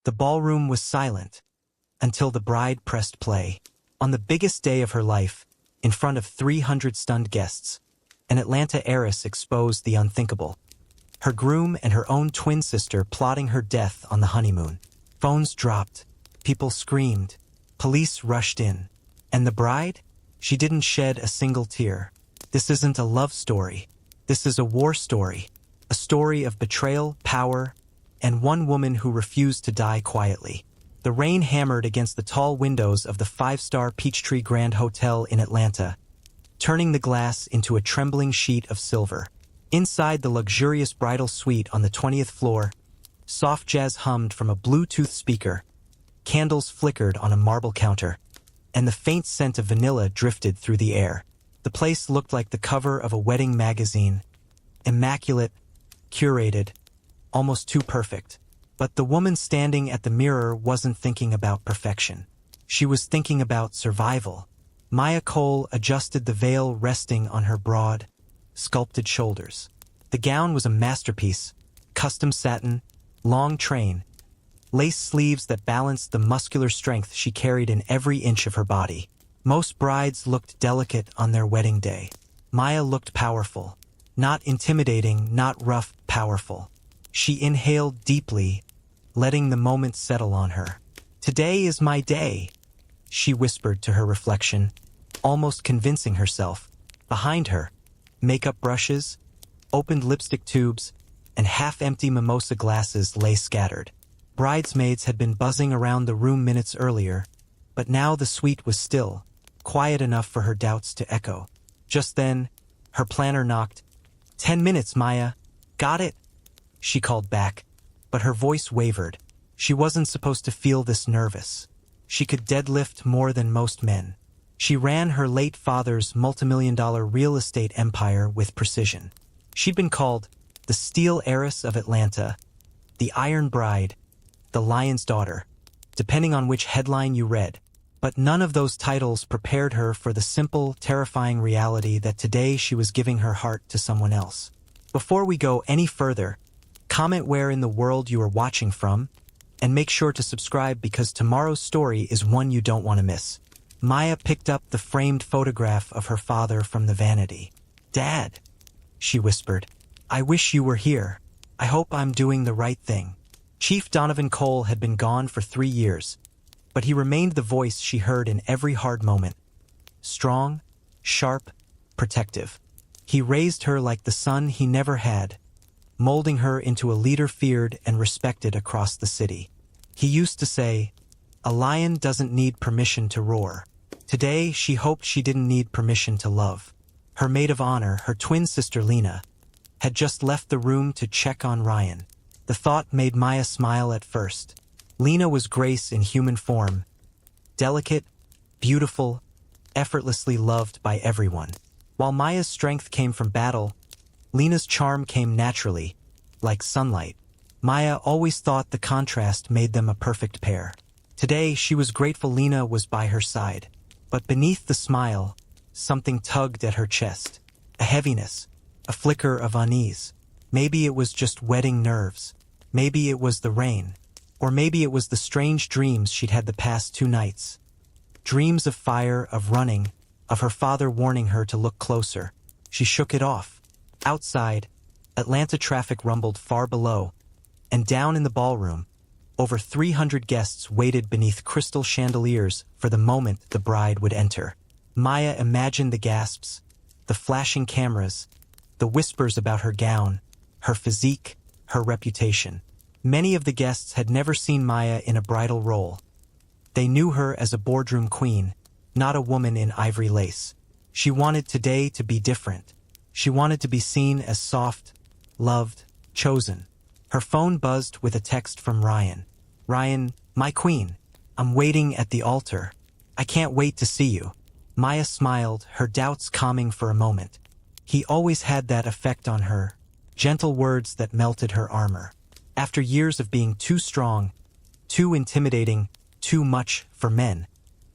The ballroom was silent until the bride pressed play. On the biggest day of her life, in front of 300 stunned guests, an Atlanta heiress exposed the unthinkable. Her groom and her own twin sister plotting her death on the honeymoon. Phones dropped. People screamed. Police rushed in. And the bride? She didn't shed a single tear. This isn't a love story. This is a war story. A story of betrayal, power, and one woman who refused to die quietly. The rain hammered against the tall windows of the five-star Peachtree Grand Hotel in Atlanta, turning the glass into a trembling sheet of silver. Inside the luxurious bridal suite on the 20th floor, soft jazz hummed from a Bluetooth speaker, candles flickered on a marble counter, and the faint scent of vanilla drifted through the air. The place looked like the cover of a wedding magazine, immaculate, curated, almost too perfect. But the woman standing at the mirror wasn't thinking about perfection. She was thinking about survival. Maya Cole adjusted the veil resting on her broad, sculpted shoulders. The gown was a masterpiece, custom satin, long train, lace sleeves that balanced the muscular strength she carried in every inch of her body. Most brides looked delicate on their wedding day. Maya looked powerful. Not intimidating, not rough, powerful. She inhaled deeply, letting the moment settle on her. "Today is my day," she whispered to her reflection, almost convincing herself. Behind her, makeup brushes, opened lipstick tubes, and half-empty mimosa glasses lay scattered. Bridesmaids had been buzzing around the room minutes earlier, but now the suite was still, quiet enough for her doubts to echo. Just then, her planner knocked. 10 minutes, Maya. Got it?" she called back, but her voice wavered. She wasn't supposed to feel this nervous. She could deadlift more than most men. She ran her late father's multimillion-dollar real estate empire with precision. She'd been called the Steel Heiress of Atlanta, the Iron Bride, the Lion's Daughter, depending on which headline you read. But none of those titles prepared her for the simple, terrifying reality that today she was giving her heart to someone else. Before we go any further, comment where in the world you are watching from, and make sure to subscribe because tomorrow's story is one you don't want to miss. Maya picked up the framed photograph of her father from the vanity. "Dad," she whispered, "I wish you were here. I hope I'm doing the right thing." Chief Donovan Cole had been gone for 3 years, but he remained the voice she heard in every hard moment. Strong, sharp, protective. He raised her like the son he never had, molding her into a leader feared and respected across the city. He used to say, "A lion doesn't need permission to roar." Today, she hoped she didn't need permission to love. Her maid of honor, her twin sister Lena, had just left the room to check on Ryan. The thought made Maya smile at first. Lena was grace in human form, delicate, beautiful, effortlessly loved by everyone. While Maya's strength came from battle, Lena's charm came naturally, like sunlight. Maya always thought the contrast made them a perfect pair. Today, she was grateful Lena was by her side. But beneath the smile, something tugged at her chest. A heaviness, a flicker of unease. Maybe it was just wedding nerves. Maybe it was the rain. Or maybe it was the strange dreams she'd had the past 2 nights. Dreams of fire, of running, of her father warning her to look closer. She shook it off. Outside, Atlanta traffic rumbled far below, and down in the ballroom, over 300 guests waited beneath crystal chandeliers for the moment the bride would enter. Maya imagined the gasps, the flashing cameras, the whispers about her gown, her physique, her reputation. Many of the guests had never seen Maya in a bridal role. They knew her as a boardroom queen, not a woman in ivory lace. She wanted today to be different. She wanted to be seen as soft, loved, chosen. Her phone buzzed with a text from Ryan. "Ryan, my queen, I'm waiting at the altar. I can't wait to see you." Maya smiled, her doubts calming for a moment. He always had that effect on her, gentle words that melted her armor. After years of being too strong, too intimidating, too much for men,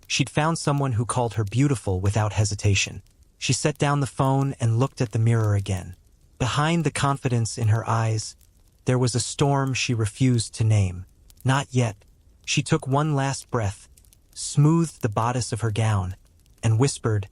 she'd found someone who called her beautiful without hesitation. She set down the phone and looked at the mirror again. Behind the confidence in her eyes, there was a storm she refused to name. Not yet. She took one last breath, smoothed the bodice of her gown, and whispered,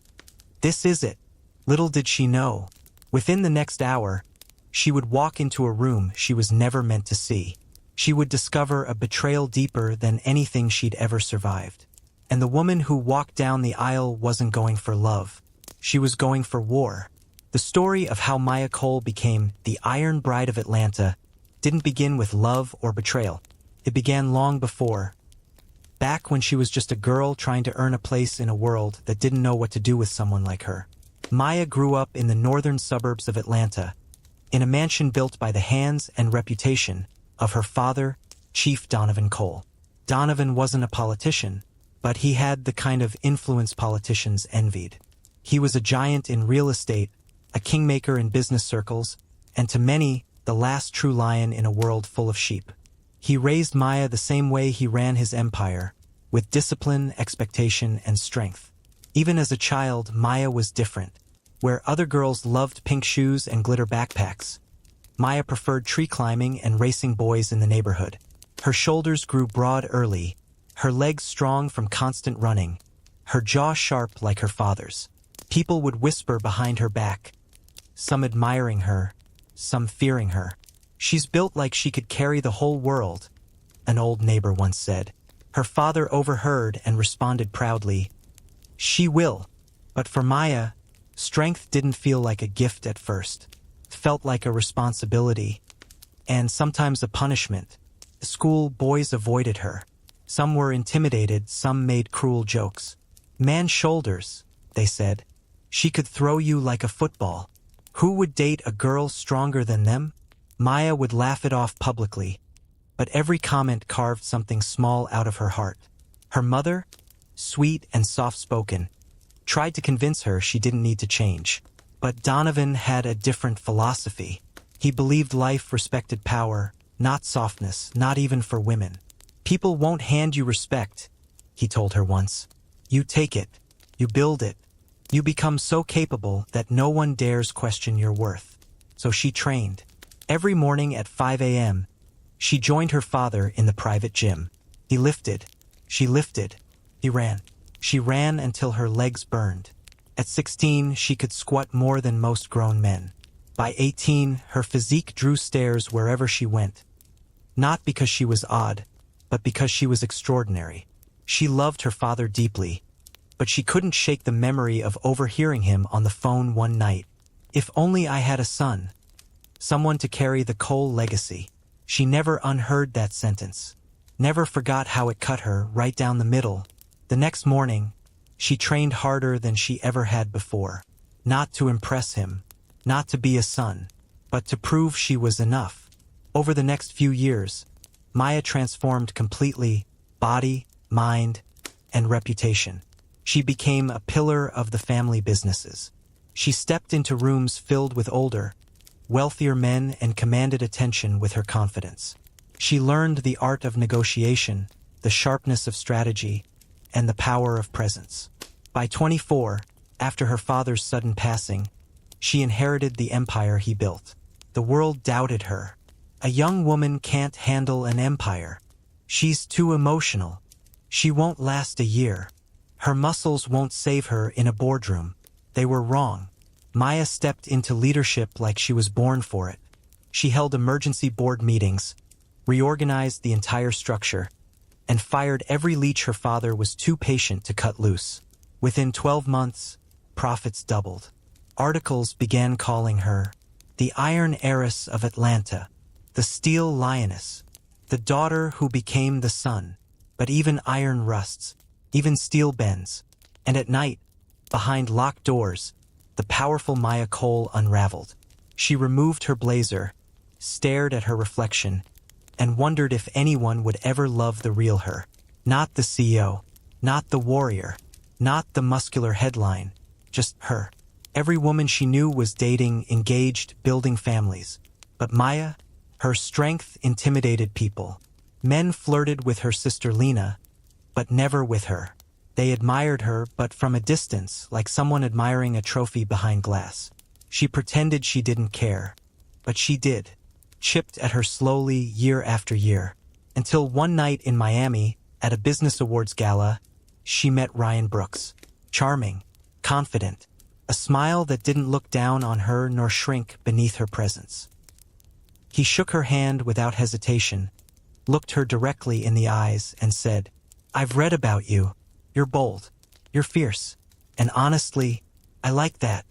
"This is it." Little did she know, within the next hour, she would walk into a room she was never meant to see. She would discover a betrayal deeper than anything she'd ever survived. And the woman who walked down the aisle wasn't going for love. She was going for war. The story of how Maya Cole became the Iron Bride of Atlanta didn't begin with love or betrayal. It began long before, back when she was just a girl trying to earn a place in a world that didn't know what to do with someone like her. Maya grew up in the northern suburbs of Atlanta, in a mansion built by the hands and reputation of her father, Chief Donovan Cole. Donovan wasn't a politician, but he had the kind of influence politicians envied. He was a giant in real estate, a kingmaker in business circles, and to many, the last true lion in a world full of sheep. He raised Maya the same way he ran his empire, with discipline, expectation, and strength. Even as a child, Maya was different. Where other girls loved pink shoes and glitter backpacks, Maya preferred tree climbing and racing boys in the neighborhood. Her shoulders grew broad early, her legs strong from constant running, her jaw sharp like her father's. People would whisper behind her back, some admiring her, some fearing her. "She's built like she could carry the whole world," an old neighbor once said. Her father overheard and responded proudly, "She will." But for Maya, strength didn't feel like a gift at first. It felt like a responsibility, and sometimes a punishment. The school boys avoided her. Some were intimidated, some made cruel jokes. "Man shoulders," they said. "She could throw you like a football. Who would date a girl stronger than them?" Maya would laugh it off publicly, but every comment carved something small out of her heart. Her mother, sweet and soft-spoken, tried to convince her she didn't need to change. But Donovan had a different philosophy. He believed life respected power, not softness, not even for women. "People won't hand you respect," he told her once. "You take it. You build it. You become so capable that no one dares question your worth." So she trained. Every morning at 5 a.m., she joined her father in the private gym. He lifted. She lifted. He ran. She ran until her legs burned. At 16, she could squat more than most grown men. By 18, her physique drew stares wherever she went. Not because she was odd, but because she was extraordinary. She loved her father deeply, but she couldn't shake the memory of overhearing him on the phone one night. "If only I had a son. Someone to carry the Cole legacy." She never unheard that sentence. Never forgot how it cut her right down the middle. The next morning, she trained harder than she ever had before. Not to impress him, not to be a son, but to prove she was enough. Over the next few years, Maya transformed completely, body, mind, and reputation. She became a pillar of the family businesses. She stepped into rooms filled with older, wealthier men and commanded attention with her confidence. She learned the art of negotiation, the sharpness of strategy, and the power of presence. By 24, after her father's sudden passing, she inherited the empire he built. The world doubted her. "A young woman can't handle an empire. She's too emotional. She won't last a year. Her muscles won't save her in a boardroom." They were wrong. Maya stepped into leadership like she was born for it. She held emergency board meetings, reorganized the entire structure, and fired every leech her father was too patient to cut loose. Within 12 months, profits doubled. Articles began calling her the Iron Heiress of Atlanta, the Steel Lioness, the daughter who became the sun. But even iron rusts, even steel bends, and at night, behind locked doors, the powerful Maya Cole unraveled. She removed her blazer, stared at her reflection, and wondered if anyone would ever love the real her. Not the CEO, not the warrior, not the muscular headline, just her. Every woman she knew was dating, engaged, building families. But Maya, her strength intimidated people. Men flirted with her sister Lena, but never with her. They admired her, but from a distance, like someone admiring a trophy behind glass. She pretended she didn't care, but she did. Chipped at her slowly, year after year. Until one night in Miami, at a business awards gala, she met Ryan Brooks. Charming, confident, a smile that didn't look down on her nor shrink beneath her presence. He shook her hand without hesitation, looked her directly in the eyes, and said, "I've read about you. You're bold. You're fierce. And honestly, I like that."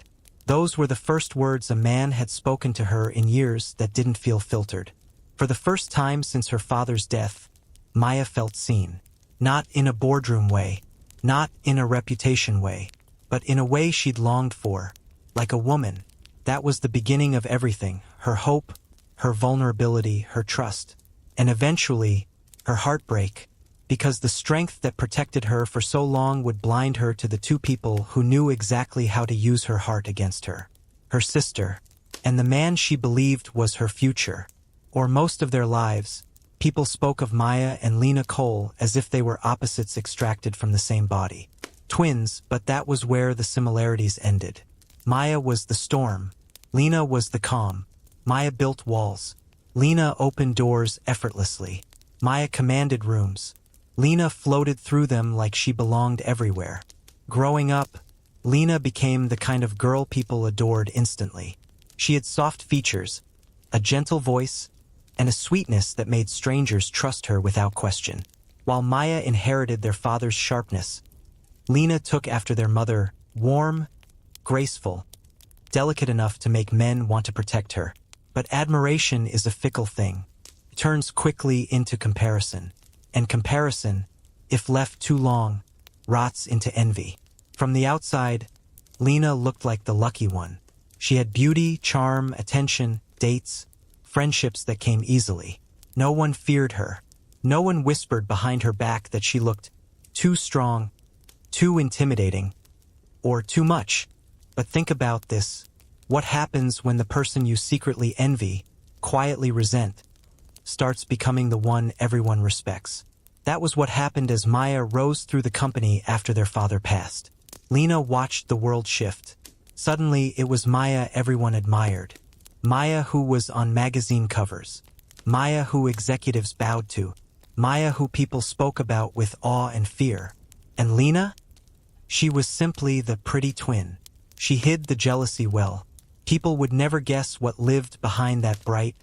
Those were the first words a man had spoken to her in years that didn't feel filtered. For the first time since her father's death, Maya felt seen. Not in a boardroom way, not in a reputation way, but in a way she'd longed for. Like a woman, that was the beginning of everything, her hope, her vulnerability, her trust, and eventually, her heartbreak, because the strength that protected her for so long would blind her to the two people who knew exactly how to use her heart against her. Her sister, and the man she believed was her future. Or most of their lives, people spoke of Maya and Lena Cole as if they were opposites extracted from the same body. Twins, but that was where the similarities ended. Maya was the storm. Lena was the calm. Maya built walls. Lena opened doors effortlessly. Maya commanded rooms. Lena floated through them like she belonged everywhere. Growing up, Lena became the kind of girl people adored instantly. She had soft features, a gentle voice, and a sweetness that made strangers trust her without question. While Maya inherited their father's sharpness, Lena took after their mother, warm, graceful, delicate enough to make men want to protect her. But admiration is a fickle thing. It turns quickly into comparison. And comparison, if left too long, rots into envy. From the outside, Lena looked like the lucky one. She had beauty, charm, attention, dates, friendships that came easily. No one feared her. No one whispered behind her back that she looked too strong, too intimidating, or too much. But think about this. What happens when the person you secretly envy, quietly resent, starts becoming the one everyone respects? That was what happened as Maya rose through the company after their father passed. Lena watched the world shift. Suddenly, it was Maya everyone admired. Maya who was on magazine covers. Maya who executives bowed to. Maya who people spoke about with awe and fear. And Lena? She was simply the pretty twin. She hid the jealousy well. People would never guess what lived behind that bright,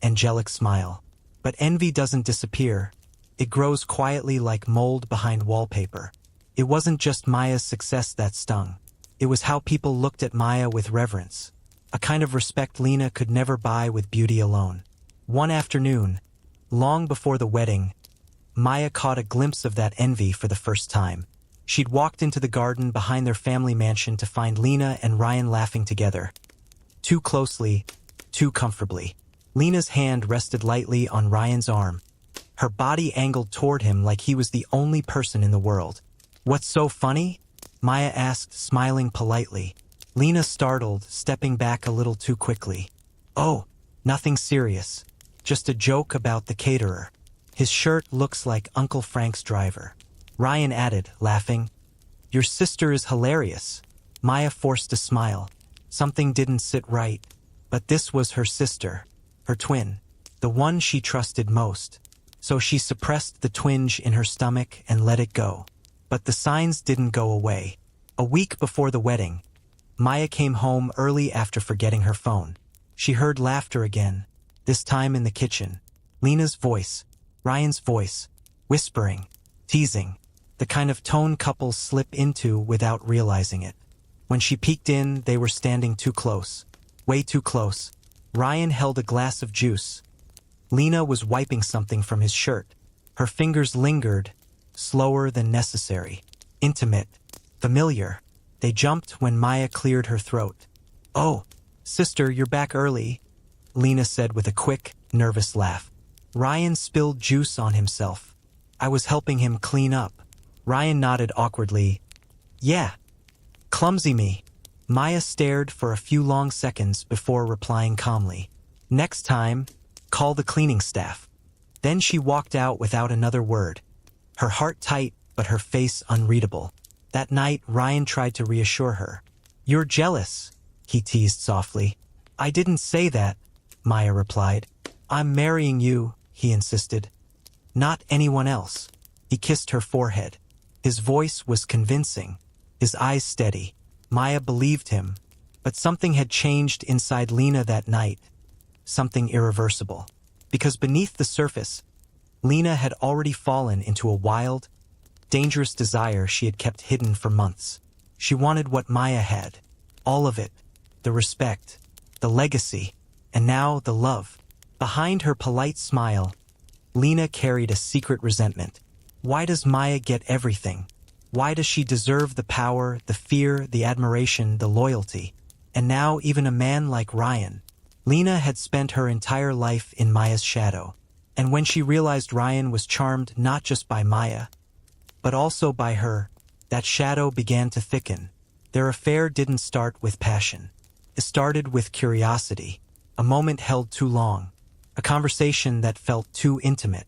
angelic smile. But envy doesn't disappear. It grows quietly like mold behind wallpaper. It wasn't just Maya's success that stung. It was how people looked at Maya with reverence. A kind of respect Lena could never buy with beauty alone. One afternoon, long before the wedding, Maya caught a glimpse of that envy for the first time. She'd walked into the garden behind their family mansion to find Lena and Ryan laughing together. Too closely, too comfortably. Lena's hand rested lightly on Ryan's arm. Her body angled toward him like he was the only person in the world. "What's so funny?" Maya asked, smiling politely. Lena startled, stepping back a little too quickly. "Oh, nothing serious. Just a joke about the caterer. His shirt looks like Uncle Frank's driver." Ryan added, laughing, "Your sister is hilarious." Maya forced a smile. Something didn't sit right. But this was her sister, her twin, the one she trusted most. So she suppressed the twinge in her stomach and let it go. But the signs didn't go away. A week before the wedding, Maya came home early after forgetting her phone. She heard laughter again, this time in the kitchen. Lena's voice, Ryan's voice, whispering, teasing, the kind of tone couples slip into without realizing it. When she peeked in, they were standing too close. Way too close. Ryan held a glass of juice. Lena was wiping something from his shirt. Her fingers lingered, slower than necessary. Intimate. Familiar. They jumped when Maya cleared her throat. "Oh, sister, you're back early," Lena said with a quick, nervous laugh. Ryan spilled juice on himself. "I was helping him clean up." Ryan nodded awkwardly. "Yeah. Clumsy me." Maya stared for a few long seconds before replying calmly. "Next time, call the cleaning staff." Then she walked out without another word, her heart tight but her face unreadable. That night, Ryan tried to reassure her. "You're jealous," he teased softly. "I didn't say that," Maya replied. "I'm marrying you," he insisted. not anyone else. He kissed her forehead. His voice was convincing, his eyes steady. Maya believed him, but something had changed inside Lena that night, something irreversible. Because beneath the surface, Lena had already fallen into a wild, dangerous desire she had kept hidden for months. She wanted what Maya had, all of it, the respect, the legacy, and now the love. Behind her polite smile, Lena carried a secret resentment. Why does Maya get everything? Why does she deserve the power, the fear, the admiration, the loyalty? And now even a man like Ryan. Lena had spent her entire life in Maya's shadow. And when she realized Ryan was charmed not just by Maya, but also by her, that shadow began to thicken. Their affair didn't start with passion. It started with curiosity, a moment held too long, a conversation that felt too intimate,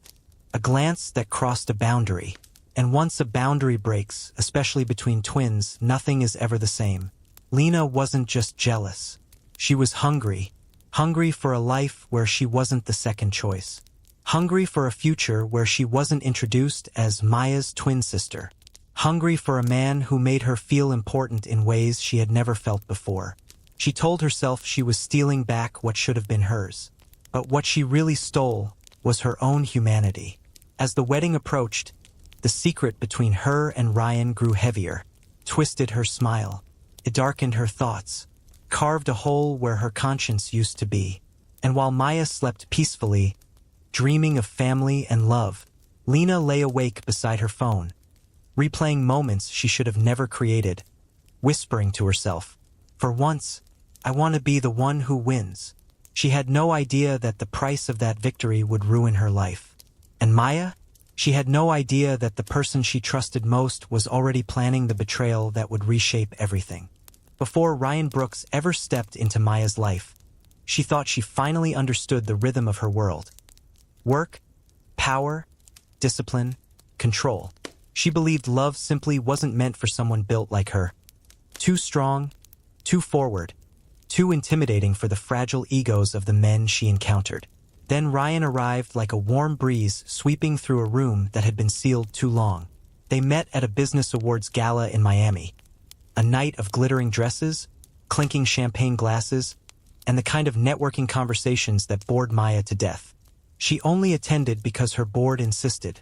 a glance that crossed a boundary. And once a boundary breaks, especially between twins, nothing is ever the same. Lena wasn't just jealous. She was hungry for a life where she wasn't the second choice. Hungry for a future where she wasn't introduced as Maya's twin sister. Hungry for a man who made her feel important in ways she had never felt before. She told herself she was stealing back what should have been hers. But what she really stole was her own humanity. As the wedding approached, the secret between her and Ryan grew heavier, twisted her smile. It darkened her thoughts, carved a hole where her conscience used to be. And while Maya slept peacefully, dreaming of family and love, Lena lay awake beside her phone, replaying moments she should have never created, whispering to herself, "For once, I want to be the one who wins." She had no idea that the price of that victory would ruin her life. And Maya? She had no idea that the person she trusted most was already planning the betrayal that would reshape everything. Before Ryan Brooks ever stepped into Maya's life, she thought she finally understood the rhythm of her world. Work, power, discipline, control. She believed love simply wasn't meant for someone built like her. Too strong, too forward, too intimidating for the fragile egos of the men she encountered. Then Ryan arrived like a warm breeze sweeping through a room that had been sealed too long. They met at a business awards gala in Miami. A night of glittering dresses, clinking champagne glasses, and the kind of networking conversations that bored Maya to death. She only attended because her board insisted.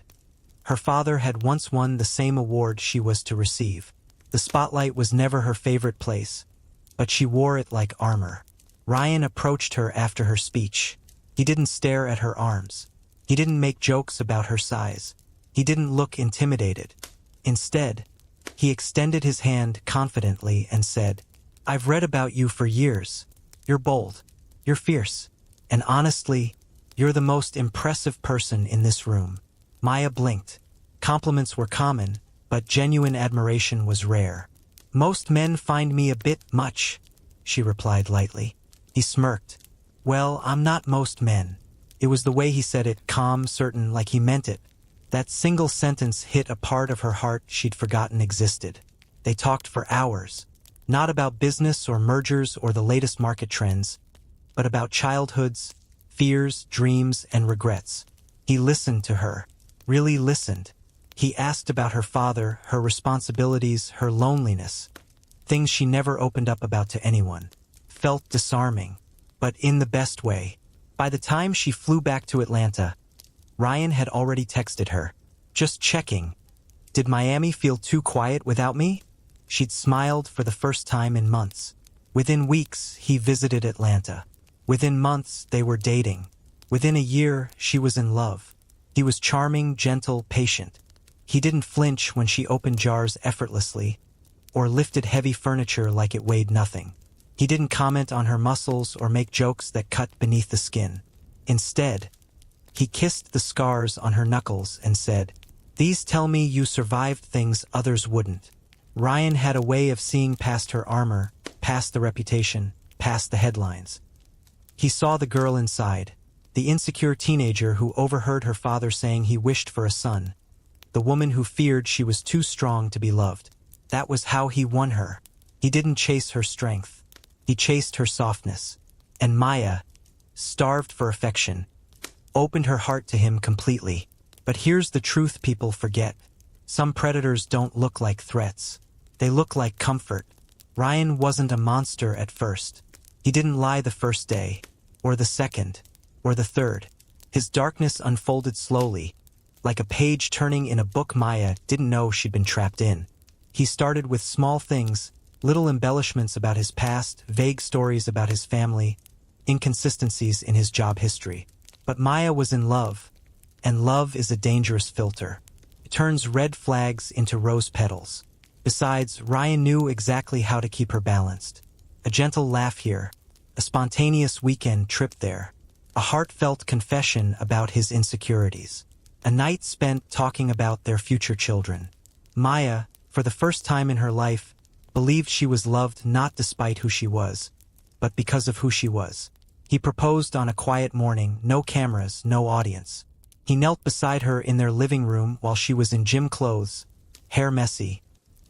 Her father had once won the same award she was to receive. The spotlight was never her favorite place, but she wore it like armor. Ryan approached her after her speech. He didn't stare at her arms. He didn't make jokes about her size. He didn't look intimidated. Instead, he extended his hand confidently and said, "I've read about you for years. You're bold. You're fierce. And honestly, you're the most impressive person in this room." Maya blinked. Compliments were common, but genuine admiration was rare. "Most men find me a bit much," she replied lightly. He smirked. "Well, I'm not most men." It was the way he said it, calm, certain, like he meant it. That single sentence hit a part of her heart she'd forgotten existed. They talked for hours, not about business or mergers or the latest market trends, but about childhoods, fears, dreams, and regrets. He listened to her, really listened. He asked about her father, her responsibilities, her loneliness, things she never opened up about to anyone. Felt disarming, but in the best way. By the time she flew back to Atlanta, Ryan had already texted her, "Just checking. Did Miami feel too quiet without me?" She'd smiled for the first time in months. Within weeks, he visited Atlanta. Within months, they were dating. Within a year, she was in love. He was charming, gentle, patient. He didn't flinch when she opened jars effortlessly, or lifted heavy furniture like it weighed nothing. He didn't comment on her muscles or make jokes that cut beneath the skin. Instead, he kissed the scars on her knuckles and said, "These tell me you survived things others wouldn't." Ryan had a way of seeing past her armor, past the reputation, past the headlines. He saw the girl inside, the insecure teenager who overheard her father saying he wished for a son, the woman who feared she was too strong to be loved. That was how he won her. He didn't chase her strength. He chased her softness. And Maya, starved for affection, opened her heart to him completely. But here's the truth people forget. Some predators don't look like threats. They look like comfort. Ryan wasn't a monster at first. He didn't lie the first day, or the second, or the third. His darkness unfolded slowly, like a page turning in a book Maya didn't know she'd been trapped in. He started with small things, little embellishments about his past, vague stories about his family, inconsistencies in his job history. But Maya was in love, and love is a dangerous filter. It turns red flags into rose petals. Besides, Ryan knew exactly how to keep her balanced. A gentle laugh here, a spontaneous weekend trip there, a heartfelt confession about his insecurities, a night spent talking about their future children. Maya, for the first time in her life, believed she was loved not despite who she was, but because of who she was. He proposed on a quiet morning, no cameras, no audience. He knelt beside her in their living room while she was in gym clothes, hair messy,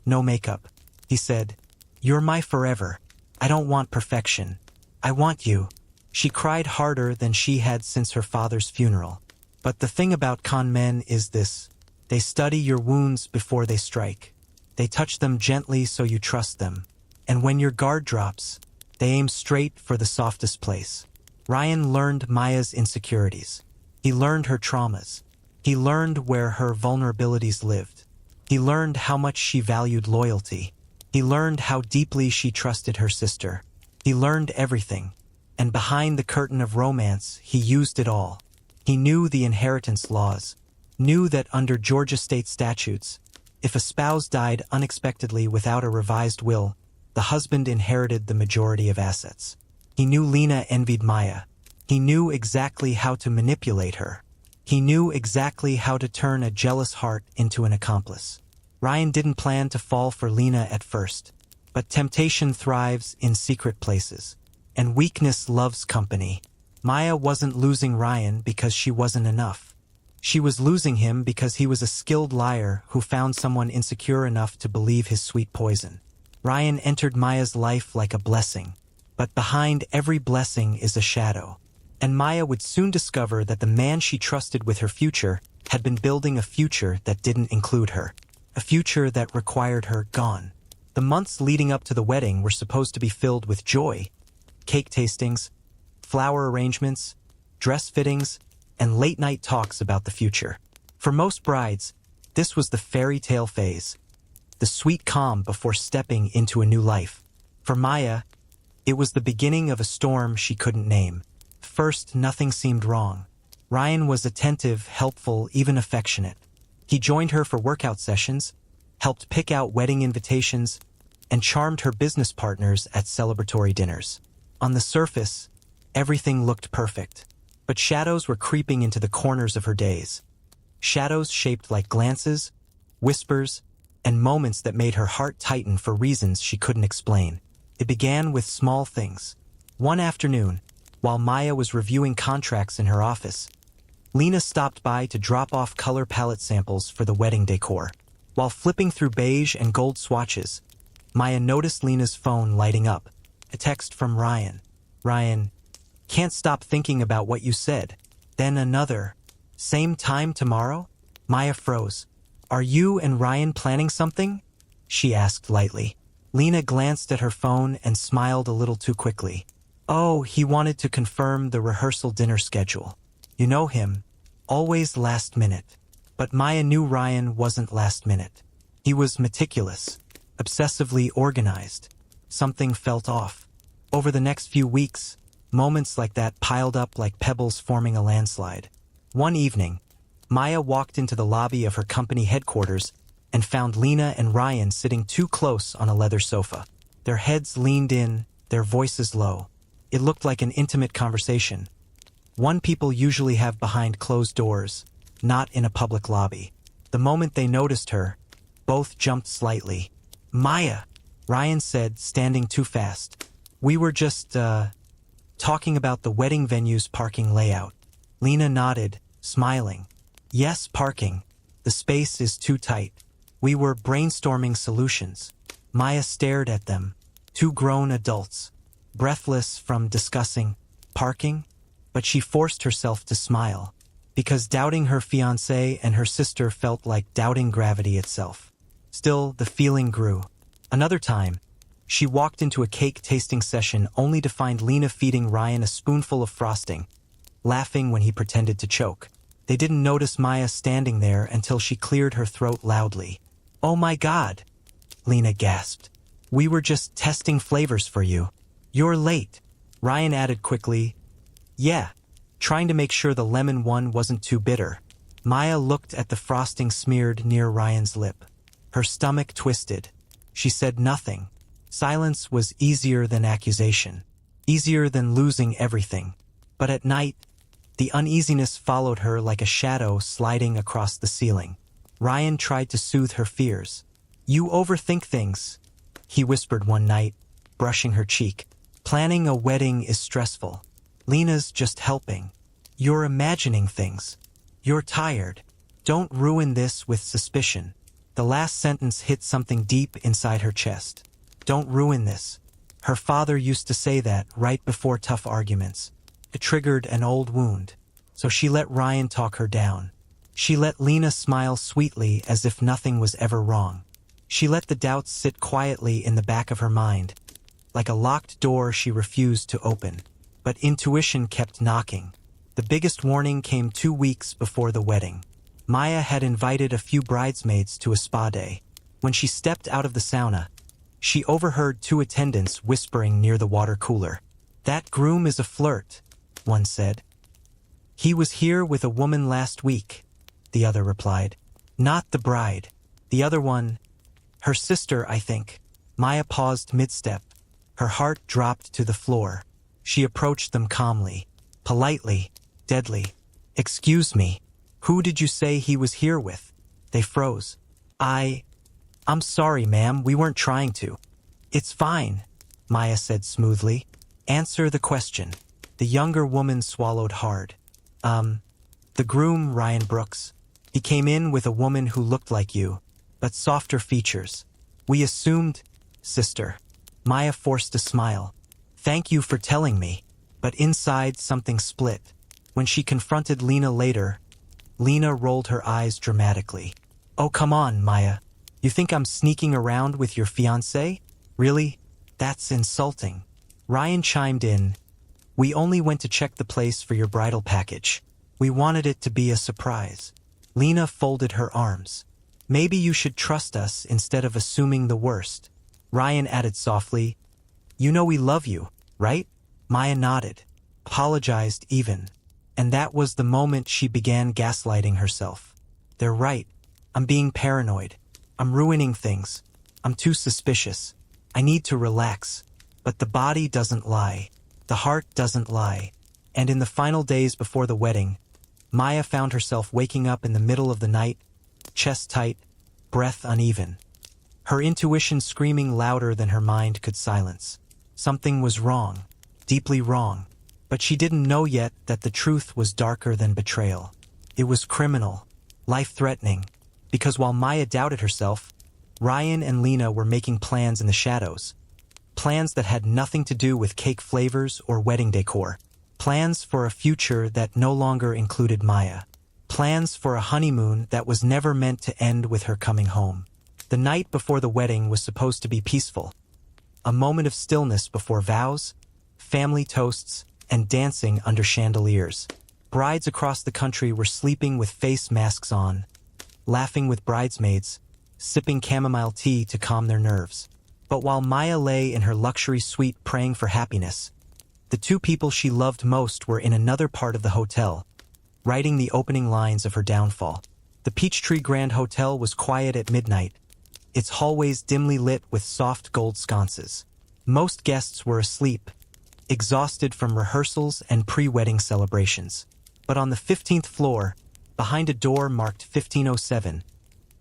no makeup. He said, "You're my forever. I don't want perfection. I want you." She cried harder than she had since her father's funeral. But the thing about con men is this: they study your wounds before they strike. They touch them gently so you trust them. And when your guard drops, they aim straight for the softest place. Ryan learned Maya's insecurities. He learned her traumas. He learned where her vulnerabilities lived. He learned how much she valued loyalty. He learned how deeply she trusted her sister. He learned everything. And behind the curtain of romance, he used it all. He knew the inheritance laws, knew that under Georgia state statutes, if a spouse died unexpectedly without a revised will, the husband inherited the majority of assets. He knew Lena envied Maya. He knew exactly how to manipulate her. He knew exactly how to turn a jealous heart into an accomplice. Ryan didn't plan to fall for Lena at first, but temptation thrives in secret places, and weakness loves company. Maya wasn't losing Ryan because she wasn't enough. She was losing him because he was a skilled liar who found someone insecure enough to believe his sweet poison. Ryan entered Maya's life like a blessing, but behind every blessing is a shadow. And Maya would soon discover that the man she trusted with her future had been building a future that didn't include her. A future that required her gone. The months leading up to the wedding were supposed to be filled with joy. Cake tastings, flower arrangements, dress fittings, and late-night talks about the future. For most brides, this was the fairy tale phase, the sweet calm before stepping into a new life. For Maya, it was the beginning of a storm she couldn't name. First, nothing seemed wrong. Ryan was attentive, helpful, even affectionate. He joined her for workout sessions, helped pick out wedding invitations, and charmed her business partners at celebratory dinners. On the surface, everything looked perfect, but shadows were creeping into the corners of her days. Shadows shaped like glances, whispers, and moments that made her heart tighten for reasons she couldn't explain. It began with small things. One afternoon, while Maya was reviewing contracts in her office, Lena stopped by to drop off color palette samples for the wedding decor. While flipping through beige and gold swatches, Maya noticed Lena's phone lighting up. A text from Ryan. "Ryan, can't stop thinking about what you said." Then another. "Same time tomorrow?" Maya froze. "Are you and Ryan planning something?" she asked lightly. Lena glanced at her phone and smiled a little too quickly. "Oh, he wanted to confirm the rehearsal dinner schedule. You know him, always last minute." But Maya knew Ryan wasn't last minute. He was meticulous, obsessively organized. Something felt off. Over the next few weeks, moments like that piled up like pebbles forming a landslide. One evening, Maya walked into the lobby of her company headquarters and found Lena and Ryan sitting too close on a leather sofa. Their heads leaned in, their voices low. It looked like an intimate conversation, one people usually have behind closed doors, not in a public lobby. The moment they noticed her, both jumped slightly. "Maya," Ryan said, standing too fast. "We were just, talking about the wedding venue's parking layout." Lena nodded, smiling. "Yes, parking. The space is too tight. We were brainstorming solutions." Maya stared at them, two grown adults, breathless from discussing parking, but she forced herself to smile. because doubting her fiancé and her sister felt like doubting gravity itself. Still, the feeling grew. Another time, she walked into a cake-tasting session only to find Lena feeding Ryan a spoonful of frosting, laughing when he pretended to choke. They didn't notice Maya standing there until she cleared her throat loudly. "Oh my God!" Lena gasped. "We were just testing flavors for you. You're late." Ryan added quickly, "Yeah," trying to make sure the lemon one wasn't too bitter. Maya looked at the frosting smeared near Ryan's lip. Her stomach twisted. She said nothing. Silence was easier than accusation, easier than losing everything. But at night, the uneasiness followed her like a shadow sliding across the ceiling. Ryan tried to soothe her fears. "You overthink things," he whispered one night, brushing her cheek. "Planning a wedding is stressful. Lena's just helping. You're imagining things. You're tired. Don't ruin this with suspicion." The last sentence hit something deep inside her chest. Don't ruin this. Her father used to say that right before tough arguments. It triggered an old wound. So she let Ryan talk her down. She let Lena smile sweetly as if nothing was ever wrong. She let the doubts sit quietly in the back of her mind, like a locked door she refused to open. But intuition kept knocking. The biggest warning came 2 weeks before the wedding. Maya had invited a few bridesmaids to a spa day. When she stepped out of the sauna, she overheard 2 attendants whispering near the water cooler. "That groom is a flirt," one said. "He was here with a woman last week," the other replied. "Not the bride. The other one, her sister, I think." Maya paused mid-step. Her heart dropped to the floor. She approached them calmly, politely, deadly. "Excuse me, who did you say he was here with?" They froze. I'm sorry, ma'am, we weren't trying to." "It's fine," Maya said smoothly. "Answer the question." The younger woman swallowed hard. The groom, Ryan Brooks. He came in with a woman who looked like you, but softer features. We assumed, sister." Maya forced a smile. "Thank you for telling me." But inside something split. When she confronted Lena later, Lena rolled her eyes dramatically. "Oh, come on, Maya. You think I'm sneaking around with your fiancé? Really? That's insulting." Ryan chimed in. "We only went to check the place for your bridal package. We wanted it to be a surprise." Lena folded her arms. "Maybe you should trust us instead of assuming the worst." Ryan added softly, "You know we love you, right?" Maya nodded, apologized even. And that was the moment she began gaslighting herself. "They're right. I'm being paranoid. I'm ruining things. I'm too suspicious. I need to relax." But the body doesn't lie. The heart doesn't lie. And in the final days before the wedding, Maya found herself waking up in the middle of the night, chest tight, breath uneven. Her intuition screaming louder than her mind could silence. Something was wrong, deeply wrong. But she didn't know yet that the truth was darker than betrayal. It was criminal, life-threatening. Because while Maya doubted herself, Ryan and Lena were making plans in the shadows. Plans that had nothing to do with cake flavors or wedding decor. Plans for a future that no longer included Maya. Plans for a honeymoon that was never meant to end with her coming home. The night before the wedding was supposed to be peaceful. A moment of stillness before vows, family toasts, and dancing under chandeliers. Brides across the country were sleeping with face masks on, laughing with bridesmaids, sipping chamomile tea to calm their nerves. But while Maya lay in her luxury suite praying for happiness, the 2 people she loved most were in another part of the hotel, writing the opening lines of her downfall. The Peachtree Grand Hotel was quiet at midnight, its hallways dimly lit with soft gold sconces. Most guests were asleep, exhausted from rehearsals and pre-wedding celebrations. But on the 15th floor, behind a door marked 1507,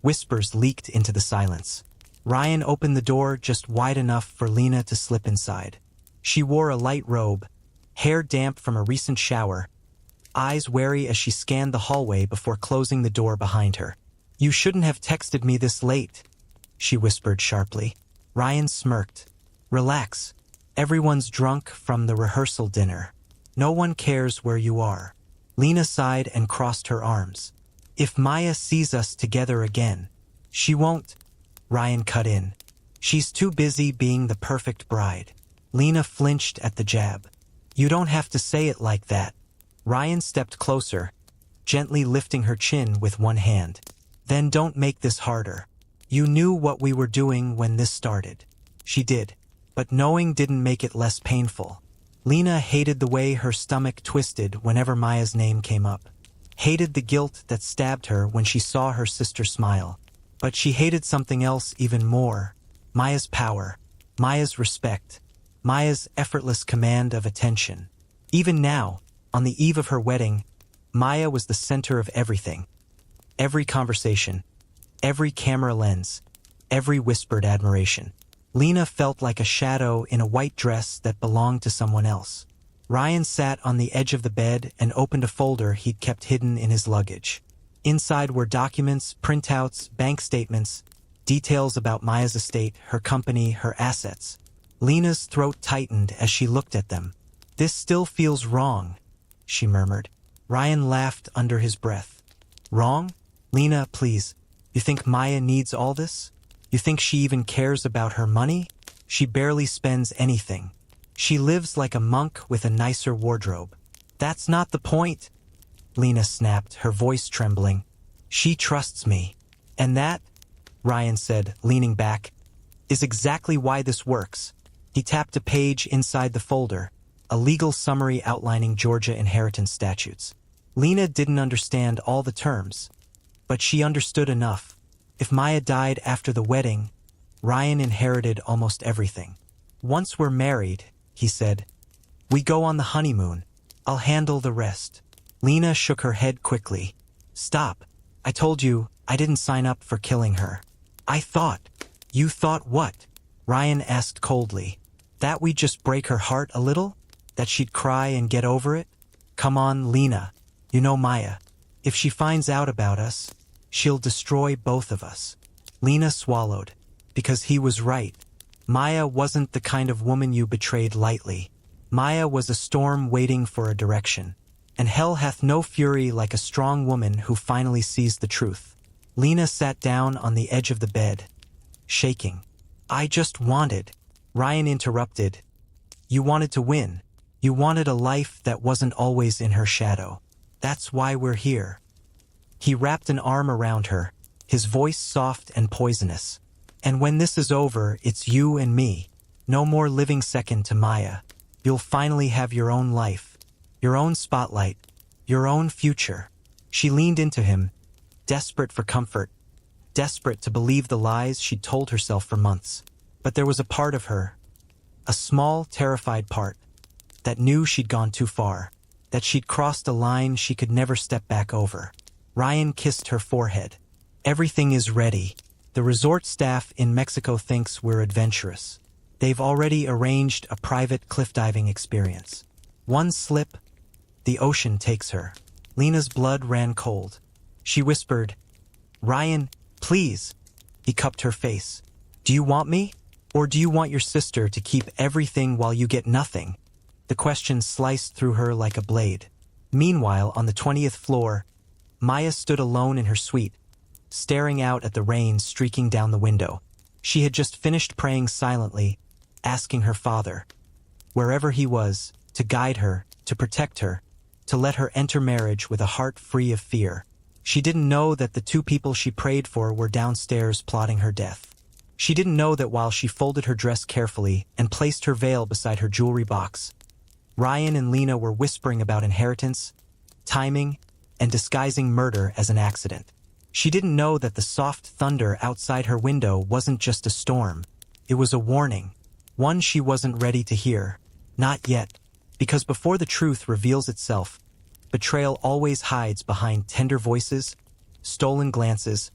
whispers leaked into the silence. Ryan opened the door just wide enough for Lena to slip inside. She wore a light robe, hair damp from a recent shower, eyes wary as she scanned the hallway before closing the door behind her. "You shouldn't have texted me this late," she whispered sharply. Ryan smirked. "Relax. Everyone's drunk from the rehearsal dinner. No one cares where you are." Lena sighed and crossed her arms. If Maya sees us together again, she won't. Ryan cut in. She's too busy being the perfect bride. Lena flinched at the jab. You don't have to say it like that. Ryan stepped closer, gently lifting her chin with one hand. Then don't make this harder. You knew what we were doing when this started. She did, but knowing didn't make it less painful. Lena hated the way her stomach twisted whenever Maya's name came up. Hated the guilt that stabbed her when she saw her sister smile. But she hated something else even more. Maya's power, Maya's respect, Maya's effortless command of attention. Even now, on the eve of her wedding, Maya was the center of everything. Every conversation, every camera lens, every whispered admiration. Lena felt like a shadow in a white dress that belonged to someone else. Ryan sat on the edge of the bed and opened a folder he'd kept hidden in his luggage. Inside were documents, printouts, bank statements, details about Maya's estate, her company, her assets. Lena's throat tightened as she looked at them. This still feels wrong, she murmured. Ryan laughed under his breath. Wrong? Lena, please. You think Maya needs all this? You think she even cares about her money? She barely spends anything. She lives like a monk with a nicer wardrobe. That's not the point, Lena snapped, her voice trembling. She trusts me. And that, Ryan said, leaning back, is exactly why this works. He tapped a page inside the folder, a legal summary outlining Georgia inheritance statutes. Lena didn't understand all the terms, but she understood enough. If Maya died after the wedding, Ryan inherited almost everything. Once we're married, he said, we go on the honeymoon. I'll handle the rest. Lena shook her head quickly. Stop. I told you I didn't sign up for killing her. I thought. You thought what? Ryan asked coldly. That we'd just break her heart a little? That she'd cry and get over it? Come on, Lena. You know Maya. If she finds out about us, she'll destroy both of us. Lena swallowed, because he was right. Maya wasn't the kind of woman you betrayed lightly. Maya was a storm waiting for a direction. And hell hath no fury like a strong woman who finally sees the truth. Lena sat down on the edge of the bed, shaking. I just wanted. Ryan interrupted. You wanted to win. You wanted a life that wasn't always in her shadow. That's why we're here. He wrapped an arm around her, his voice soft and poisonous. And when this is over, it's you and me. No more living second to Maya. You'll finally have your own life, your own spotlight, your own future. She leaned into him, desperate for comfort, desperate to believe the lies she'd told herself for months. But there was a part of her, a small, terrified part, that knew she'd gone too far, that she'd crossed a line she could never step back over. Ryan kissed her forehead. Everything is ready. The resort staff in Mexico thinks we're adventurous. They've already arranged a private cliff diving experience. One slip, the ocean takes her. Lena's blood ran cold. She whispered, Ryan, please. He cupped her face. Do you want me? Or do you want your sister to keep everything while you get nothing? The question sliced through her like a blade. Meanwhile, on the 20th floor, Maya stood alone in her suite, staring out at the rain streaking down the window. She had just finished praying silently, asking her father, wherever he was, to guide her, to protect her, to let her enter marriage with a heart free of fear. She didn't know that the two people she prayed for were downstairs plotting her death. She didn't know that while she folded her dress carefully and placed her veil beside her jewelry box, Ryan and Lena were whispering about inheritance, timing, and disguising murder as an accident. She didn't know that the soft thunder outside her window wasn't just a storm. It was a warning, one she wasn't ready to hear. Not yet, because before the truth reveals itself, betrayal always hides behind tender voices, stolen glances,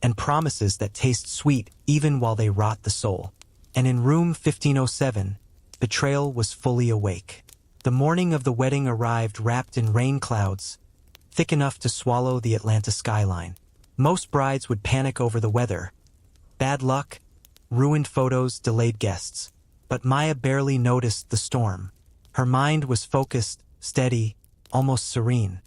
and promises that taste sweet even while they rot the soul. And in room 1507, betrayal was fully awake. The morning of the wedding arrived wrapped in rain clouds, thick enough to swallow the Atlanta skyline. Most brides would panic over the weather. Bad luck, ruined photos, delayed guests. But Maya barely noticed the storm. Her mind was focused, steady, almost serene.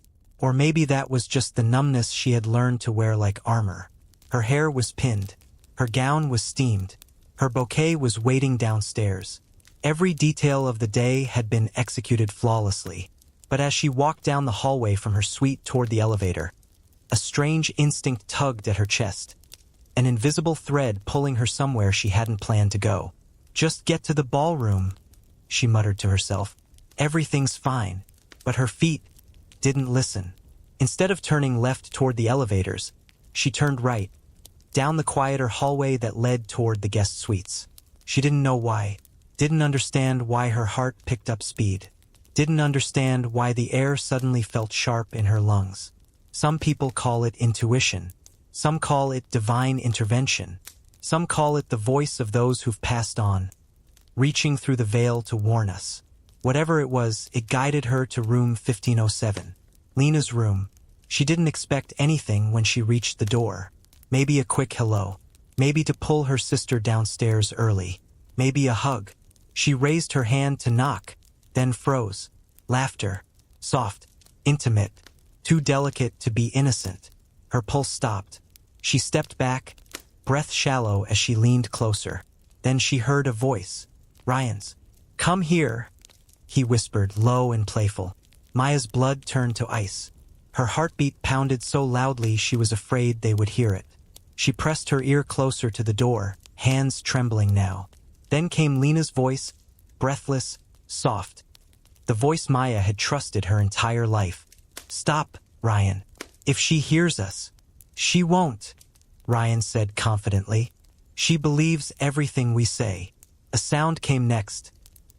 Or maybe that was just the numbness she had learned to wear like armor. Her hair was pinned. Her gown was steamed. Her bouquet was waiting downstairs. Every detail of the day had been executed flawlessly. But as she walked down the hallway from her suite toward the elevator, a strange instinct tugged at her chest. An invisible thread pulling her somewhere she hadn't planned to go. "Just get to the ballroom," she muttered to herself. "Everything's fine." But her feet didn't listen. Instead of turning left toward the elevators, she turned right, down the quieter hallway that led toward the guest suites. She didn't know why, didn't understand why her heart picked up speed, didn't understand why the air suddenly felt sharp in her lungs. Some people call it intuition. Some call it divine intervention. Some call it the voice of those who've passed on, reaching through the veil to warn us. Whatever it was, it guided her to room 1507. Lena's room. She didn't expect anything when she reached the door. Maybe a quick hello. Maybe to pull her sister downstairs early. Maybe a hug. She raised her hand to knock, then froze. Laughter. Soft. Intimate. Too delicate to be innocent. Her pulse stopped. She stepped back, breath shallow as she leaned closer. Then she heard a voice. Ryan's. "Come here," he whispered, low and playful. Maya's blood turned to ice. Her heartbeat pounded so loudly she was afraid they would hear it. She pressed her ear closer to the door, hands trembling now. Then came Lena's voice, breathless, soft. The voice Maya had trusted her entire life. "Stop, Ryan. If she hears us." "She won't," Ryan said confidently. "She believes everything we say." A sound came next,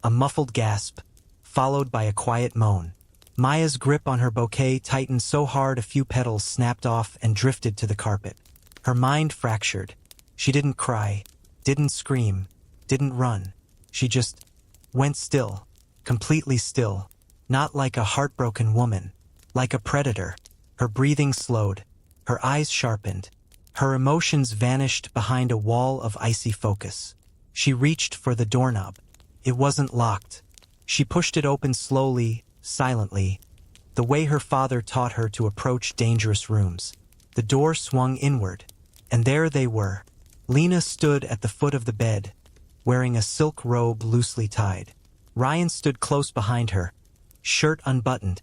a muffled gasp, followed by a quiet moan. Maya's grip on her bouquet tightened so hard a few petals snapped off and drifted to the carpet. Her mind fractured. She didn't cry, didn't scream, didn't run. She just went still, completely still, not like a heartbroken woman, like a predator. Her breathing slowed, her eyes sharpened, her emotions vanished behind a wall of icy focus. She reached for the doorknob. It wasn't locked. She pushed it open slowly, silently, the way her father taught her to approach dangerous rooms. The door swung inward, and there they were. Lena stood at the foot of the bed, wearing a silk robe loosely tied. Ryan stood close behind her, shirt unbuttoned,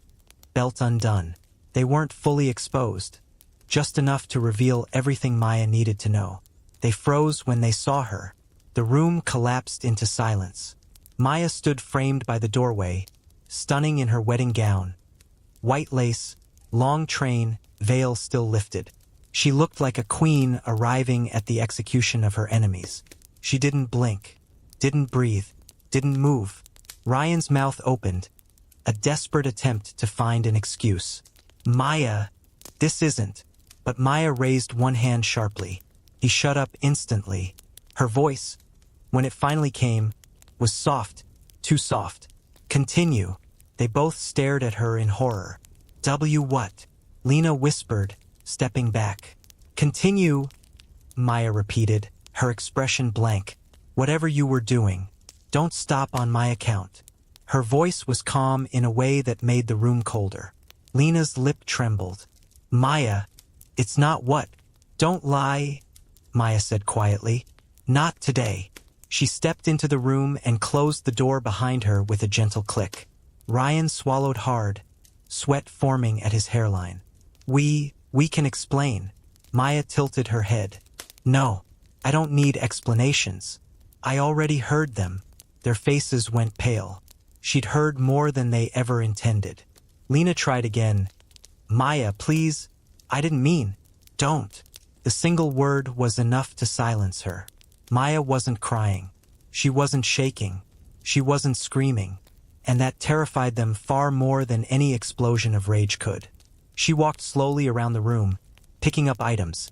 belt undone. They weren't fully exposed, just enough to reveal everything Maya needed to know. They froze when they saw her. The room collapsed into silence. Maya stood framed by the doorway, stunning in her wedding gown. White lace, long train, veil still lifted. She looked like a queen arriving at the execution of her enemies. She didn't blink, didn't breathe, didn't move. Ryan's mouth opened, a desperate attempt to find an excuse. "Maya, this isn't." But Maya raised one hand sharply. He shut up instantly. Her voice, when it finally came, was soft, too soft. "Continue." They both stared at her in horror. What?" Lena whispered, stepping back. "Continue," Maya repeated, her expression blank. "Whatever you were doing, don't stop on my account." Her voice was calm in a way that made the room colder. Lena's lip trembled. "Maya, it's not what?" "Don't lie," Maya said quietly. "Not today." She stepped into the room and closed the door behind her with a gentle click. Ryan swallowed hard, sweat forming at his hairline. We can explain." Maya tilted her head. "No, I don't need explanations. I already heard them." Their faces went pale. She'd heard more than they ever intended. Lena tried again. "Maya, please. I didn't mean." "Don't." The single word was enough to silence her. Maya wasn't crying. She wasn't shaking. She wasn't screaming. And that terrified them far more than any explosion of rage could. She walked slowly around the room, picking up items.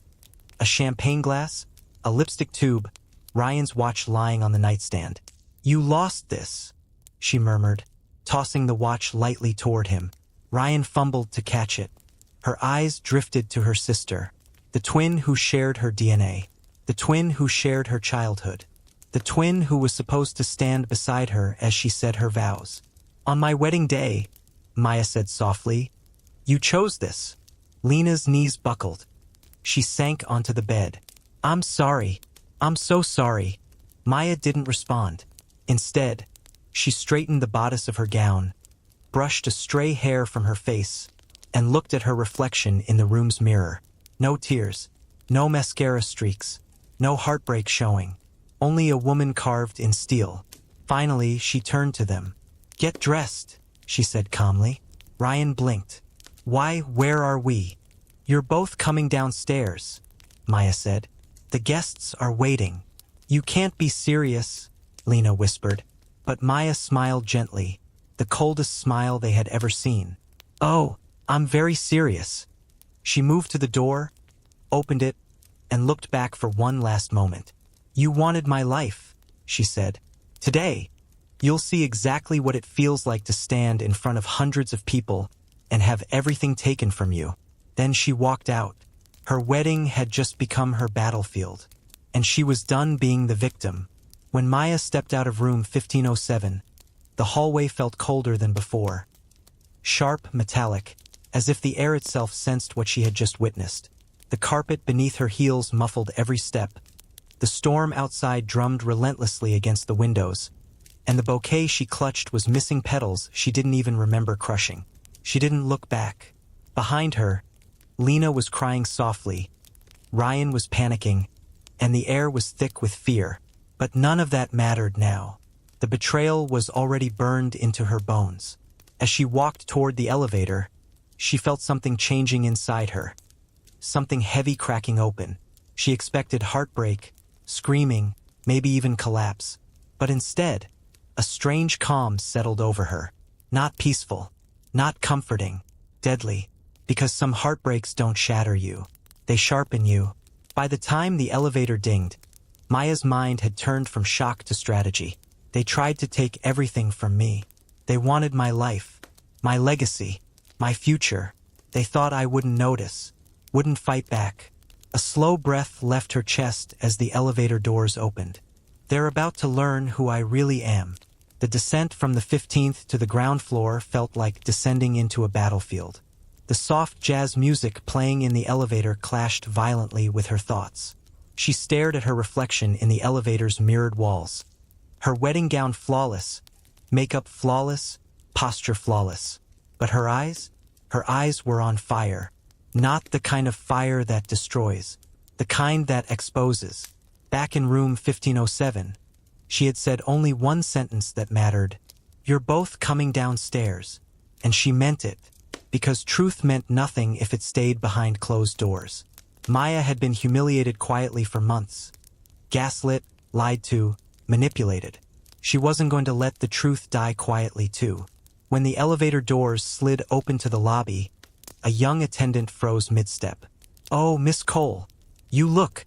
A champagne glass, a lipstick tube, Ryan's watch lying on the nightstand. "You lost this," she murmured, tossing the watch lightly toward him. Ryan fumbled to catch it. Her eyes drifted to her sister, the twin who shared her DNA, the twin who shared her childhood, the twin who was supposed to stand beside her as she said her vows. "On my wedding day," Maya said softly, You chose this. Lena's knees buckled. She sank onto the bed. I'm sorry. I'm so sorry. Maya didn't respond. Instead, she straightened the bodice of her gown, brushed a stray hair from her face, and looked at her reflection in the room's mirror. No tears, no mascara streaks, no heartbreak showing. Only a woman carved in steel. Finally, she turned to them. Get dressed, she said calmly. Ryan blinked. Why, where are we? You're both coming downstairs, Maya said. The guests are waiting. You can't be serious, Lena whispered. But Maya smiled gently, the coldest smile they had ever seen. Oh, I'm very serious. She moved to the door, opened it, and looked back for one last moment. You wanted my life, she said. Today, you'll see exactly what it feels like to stand in front of hundreds of people and have everything taken from you. Then she walked out. Her wedding had just become her battlefield, and she was done being the victim. When Maya stepped out of room 1507, the hallway felt colder than before. Sharp, metallic, as if the air itself sensed what she had just witnessed. The carpet beneath her heels muffled every step. The storm outside drummed relentlessly against the windows, and the bouquet she clutched was missing petals she didn't even remember crushing. She didn't look back. Behind her, Lena was crying softly, Ryan was panicking, and the air was thick with fear. But none of that mattered now. The betrayal was already burned into her bones. As she walked toward the elevator, she felt something changing inside her. Something heavy cracking open. She expected heartbreak, screaming, maybe even collapse. But instead, a strange calm settled over her. Not peaceful, not comforting, deadly. Because some heartbreaks don't shatter you. They sharpen you. By the time the elevator dinged, Maya's mind had turned from shock to strategy. They tried to take everything from me. They wanted my life, my legacy, my future. They thought I wouldn't notice, wouldn't fight back. A slow breath left her chest as the elevator doors opened. They're about to learn who I really am. The descent from the 15th to the ground floor felt like descending into a battlefield. The soft jazz music playing in the elevator clashed violently with her thoughts. She stared at her reflection in the elevator's mirrored walls. Her wedding gown flawless, makeup flawless, posture flawless. But her eyes were on fire. Not the kind of fire that destroys, the kind that exposes. Back in room 1507, she had said only one sentence that mattered. You're both coming downstairs. And she meant it, because truth meant nothing if it stayed behind closed doors. Maya had been humiliated quietly for months. Gaslit, lied to, manipulated. She wasn't going to let the truth die quietly too. When the elevator doors slid open to the lobby, a young attendant froze mid-step. Oh, Miss Cole, you look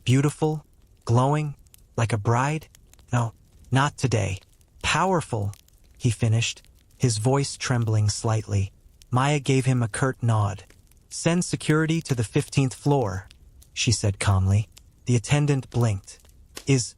beautiful, glowing, like a bride? No, not today. Powerful, he finished, his voice trembling slightly. Maya gave him a curt nod. Send security to the 15th floor, she said calmly. The attendant blinked. Is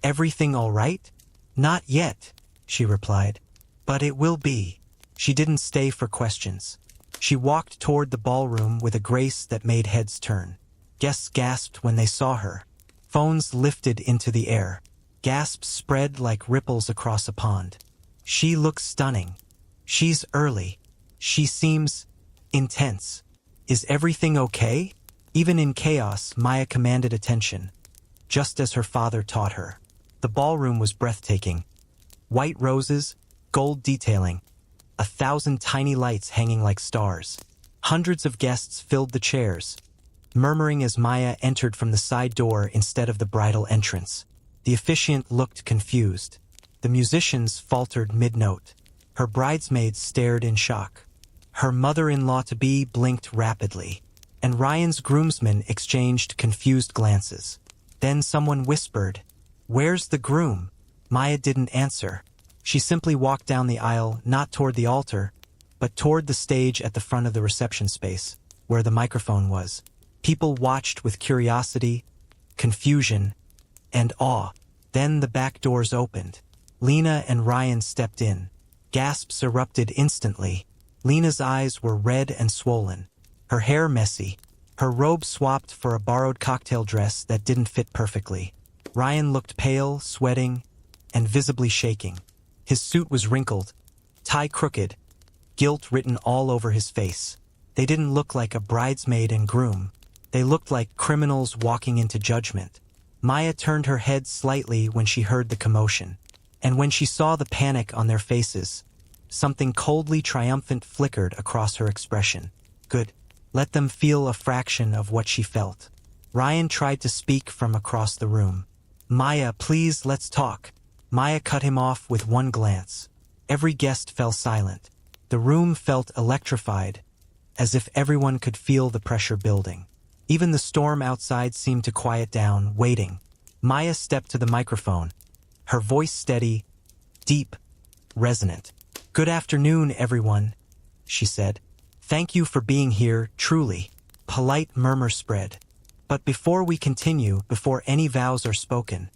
everything all right? Not yet, she replied. But it will be. She didn't stay for questions. She walked toward the ballroom with a grace that made heads turn. Guests gasped when they saw her. Phones lifted into the air. Gasps spread like ripples across a pond. She looks stunning. She's early. She seems intense. Is everything okay? Even in chaos, Maya commanded attention, just as her father taught her. The ballroom was breathtaking. White roses, gold detailing, 1,000 tiny lights hanging like stars. Hundreds of guests filled the chairs, murmuring as Maya entered from the side door instead of the bridal entrance. The officiant looked confused. The musicians faltered mid-note. Her bridesmaids stared in shock. Her mother-in-law-to-be blinked rapidly, and Ryan's groomsmen exchanged confused glances. Then someone whispered, "Where's the groom?" Maya didn't answer. She simply walked down the aisle, not toward the altar, but toward the stage at the front of the reception space, where the microphone was. People watched with curiosity, confusion, and awe. Then the back doors opened. Lena and Ryan stepped in. Gasps erupted instantly. Lena's eyes were red and swollen, her hair messy, her robe swapped for a borrowed cocktail dress that didn't fit perfectly. Ryan looked pale, sweating, and visibly shaking. His suit was wrinkled, tie crooked, guilt written all over his face. They didn't look like a bridesmaid and groom. They looked like criminals walking into judgment. Maya turned her head slightly when she heard the commotion, and when she saw the panic on their faces, something coldly triumphant flickered across her expression. Good. Let them feel a fraction of what she felt. Ryan tried to speak from across the room. Maya, please, let's talk. Maya cut him off with one glance. Every guest fell silent. The room felt electrified, as if everyone could feel the pressure building. Even the storm outside seemed to quiet down, waiting. Maya stepped to the microphone, her voice steady, deep, resonant. "Good afternoon, everyone," she said. "Thank you for being here, truly." Polite murmur spread. "But before we continue, before any vows are spoken,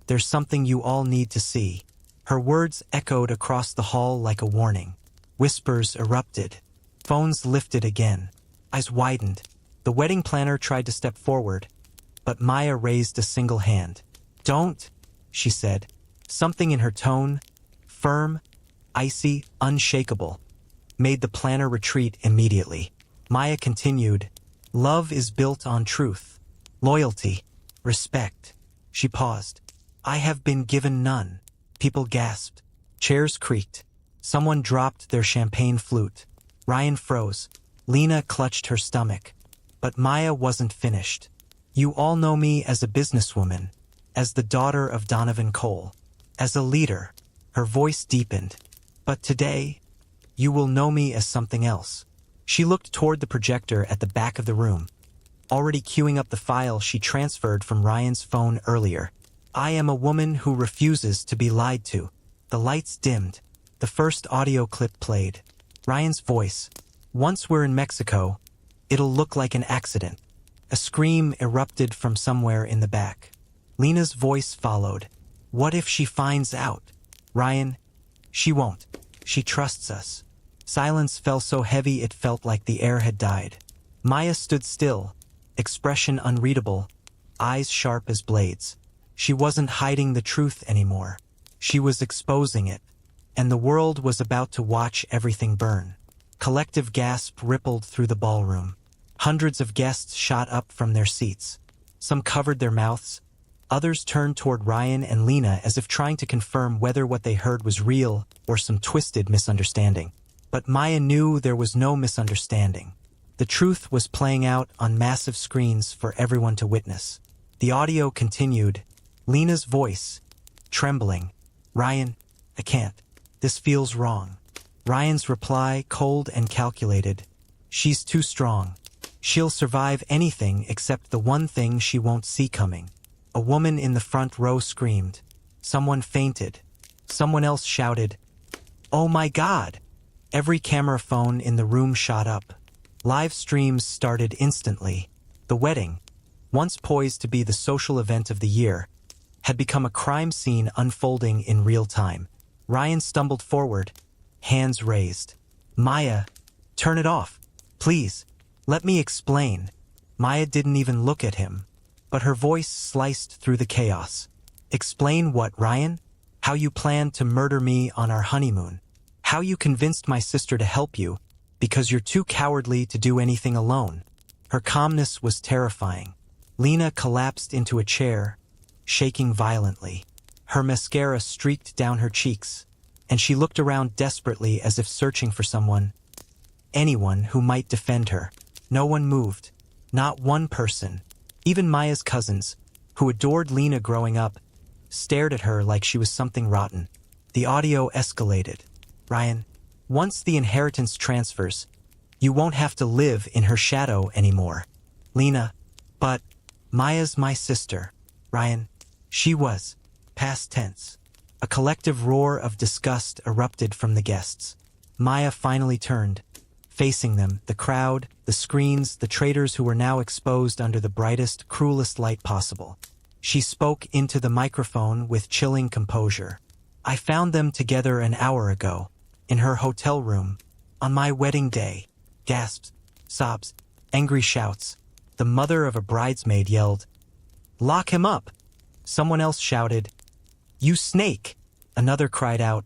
there's something you all need to see." Her words echoed across the hall like a warning. Whispers erupted. Phones lifted again. Eyes widened. The wedding planner tried to step forward, but Maya raised a single hand. "Don't," she said. Something in her tone, firm, icy, unshakable, made the planner retreat immediately. Maya continued, "Love is built on truth, loyalty, respect." She paused. "I have been given none." People gasped. Chairs creaked. Someone dropped their champagne flute. Ryan froze. Lena clutched her stomach. But Maya wasn't finished. "You all know me as a businesswoman, as the daughter of Donovan Cole, as a leader." Her voice deepened. "But today, you will know me as something else." She looked toward the projector at the back of the room, already queuing up the file she transferred from Ryan's phone earlier. "I am a woman who refuses to be lied to." The lights dimmed. The first audio clip played. Ryan's voice. "Once we're in Mexico, it'll look like an accident." A scream erupted from somewhere in the back. Lena's voice followed. "What if she finds out?" Ryan, "She won't. She trusts us." Silence fell so heavy it felt like the air had died. Maya stood still, expression unreadable, eyes sharp as blades. She wasn't hiding the truth anymore. She was exposing it, and the world was about to watch everything burn. Collective gasp rippled through the ballroom. Hundreds of guests shot up from their seats. Some covered their mouths. Others turned toward Ryan and Lena as if trying to confirm whether what they heard was real or some twisted misunderstanding. But Maya knew there was no misunderstanding. The truth was playing out on massive screens for everyone to witness. The audio continued. Lena's voice, trembling. "Ryan, I can't. This feels wrong." Ryan's reply, cold and calculated. "She's too strong. She'll survive anything except the one thing she won't see coming." A woman in the front row screamed. Someone fainted. Someone else shouted, "Oh my God!" Every camera phone in the room shot up. Live streams started instantly. The wedding, once poised to be the social event of the year, had become a crime scene unfolding in real time. Ryan stumbled forward, hands raised. "Maya, turn it off. Please, let me explain." Maya didn't even look at him, but her voice sliced through the chaos. "Explain what, Ryan? How you planned to murder me on our honeymoon? How you convinced my sister to help you because you're too cowardly to do anything alone?" Her calmness was terrifying. Lena collapsed into a chair, shaking violently. Her mascara streaked down her cheeks, and she looked around desperately as if searching for someone, anyone who might defend her. No one moved. Not one person. Even Maya's cousins, who adored Lena growing up, stared at her like she was something rotten. The audio escalated. "Ryan, once the inheritance transfers, you won't have to live in her shadow anymore." Lena, "But Maya's my sister." Ryan, "She was." Past tense. A collective roar of disgust erupted from the guests. Maya finally turned, facing them, the crowd, the screens, the traitors who were now exposed under the brightest, cruelest light possible. She spoke into the microphone with chilling composure. "I found them together an hour ago, in her hotel room, On my wedding day. Gasps, sobs, angry shouts. The mother of a bridesmaid yelled, "Lock him up!" Someone else shouted, "You snake!" Another cried out,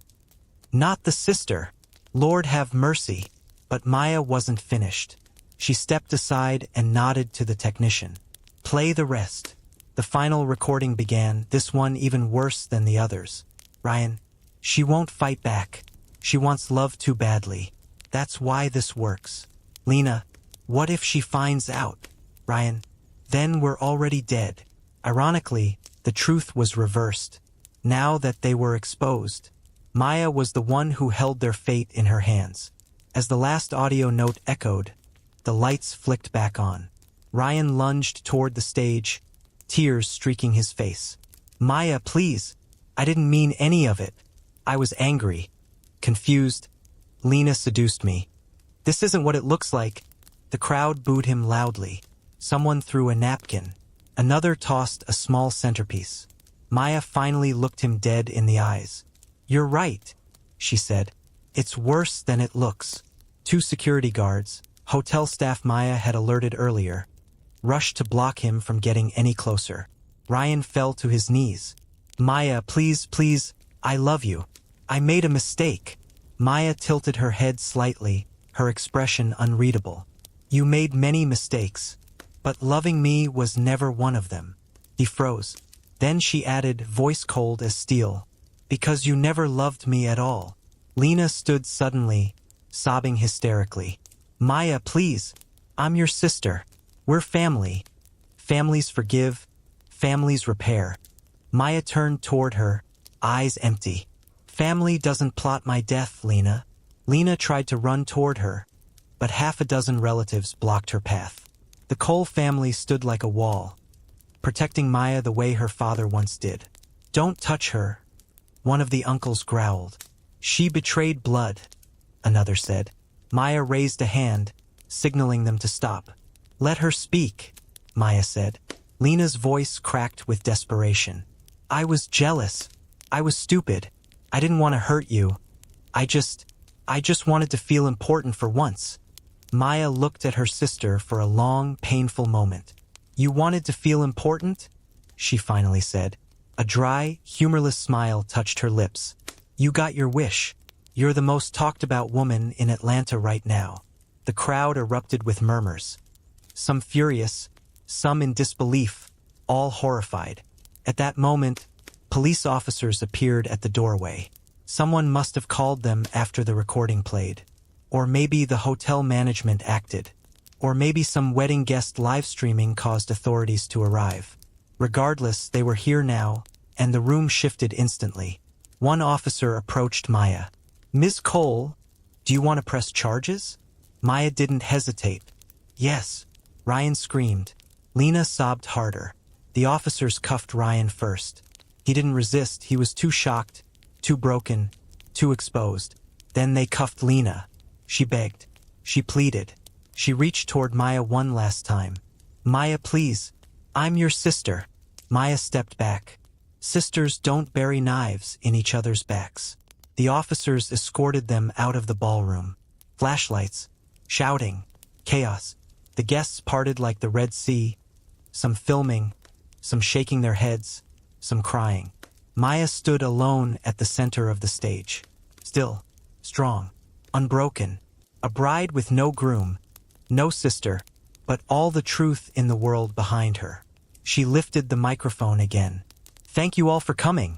"Not the sister! Lord have mercy!" But Maya wasn't finished. She stepped aside and nodded to the technician. "Play the rest." The final recording began, this one even worse than the others. "Ryan, she won't fight back. She wants love too badly. That's why this works. Lena, what if she finds out? Ryan, then we're already dead." Ironically, the truth was reversed. Now that they were exposed, Maya was the one who held their fate in her hands. As the last audio note echoed, the lights flicked back on. Ryan lunged toward the stage, tears streaking his face. "Maya, please. I didn't mean any of it. I was angry. Confused. Lena seduced me. This isn't what it looks like." The crowd booed him loudly. Someone threw a napkin. Another tossed a small centerpiece. Maya finally looked him dead in the eyes. "You're right," she said. "It's worse than it looks." Two security guards, hotel staff Maya had alerted earlier, rushed to block him from getting any closer. Ryan fell to his knees. "Maya, please, please, I love you. I made a mistake." Maya tilted her head slightly, her expression unreadable. "You made many mistakes, but loving me was never one of them." He froze. Then she added, voice cold as steel, "Because you never loved me at all." Lena stood suddenly, sobbing hysterically. "Maya, please. I'm your sister. We're family. Families forgive. Families repair." Maya turned toward her, eyes empty. "Family doesn't plot my death, Lena." Lena tried to run toward her, but half a dozen relatives blocked her path. The Cole family stood like a wall, protecting Maya the way her father once did. "Don't touch her," one of the uncles growled. "She betrayed blood," another said. Maya raised a hand, signaling them to stop. "Let her speak," Maya said. Lena's voice cracked with desperation. "I was jealous. I was stupid. I didn't want to hurt you. I just wanted to feel important for once." Maya looked at her sister for a long, painful moment. "You wanted to feel important?" she finally said. A dry, humorless smile touched her lips. "You got your wish. You're the most talked about woman in Atlanta right now." The crowd erupted with murmurs. Some furious, some in disbelief, all horrified. At that moment, police officers appeared at the doorway. Someone must have called them after the recording played. Or maybe the hotel management acted. Or maybe some wedding guest live streaming caused authorities to arrive. Regardless, they were here now, and the room shifted instantly. One officer approached Maya. "Ms. Cole, do you want to press charges?" Maya didn't hesitate. "Yes," Ryan screamed. Lena sobbed harder. The officers cuffed Ryan first. He didn't resist. He was too shocked, too broken, too exposed. Then they cuffed Lena. She begged. She pleaded. She reached toward Maya one last time. "Maya, please. I'm your sister." Maya stepped back. Sisters don't bury knives in each other's backs. The officers escorted them out of the ballroom. Flashlights, shouting, chaos. The guests parted like the Red Sea, some filming, some shaking their heads, some crying. Maya stood alone at the center of the stage. Still, strong, unbroken, a bride with no groom, no sister, but all the truth in the world behind her. She lifted the microphone again. "Thank you all for coming,"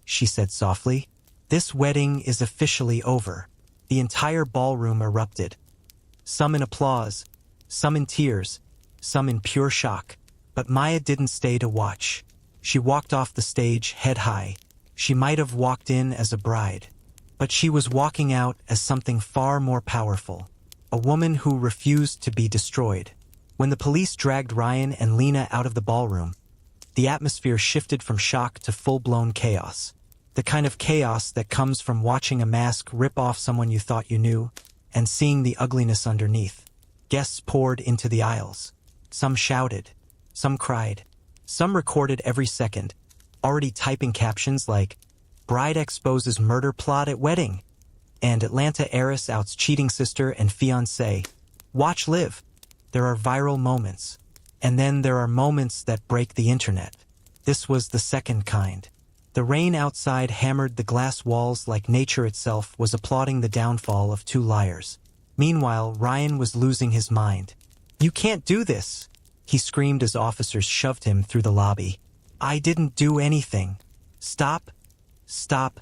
she said softly. "This wedding is officially over." The entire ballroom erupted. Some in applause, some in tears, some in pure shock. But Maya didn't stay to watch. She walked off the stage head high. She might have walked in as a bride, but she was walking out as something far more powerful. A woman who refused to be destroyed. When the police dragged Ryan and Lena out of the ballroom, the atmosphere shifted from shock to full-blown chaos. The kind of chaos that comes from watching a mask rip off someone you thought you knew and seeing the ugliness underneath. Guests poured into the aisles. Some shouted. Some cried. Some recorded every second, already typing captions like, "Bride exposes murder plot at wedding." and Atlanta heiress outs cheating sister and fiancé. Watch live. There are viral moments. And then there are moments that break the internet. This was the second kind. The rain outside hammered the glass walls like nature itself was applauding the downfall of two liars. Meanwhile, Ryan was losing his mind. "You can't do this!" he screamed as officers shoved him through the lobby. "I didn't do anything. Stop. Stop.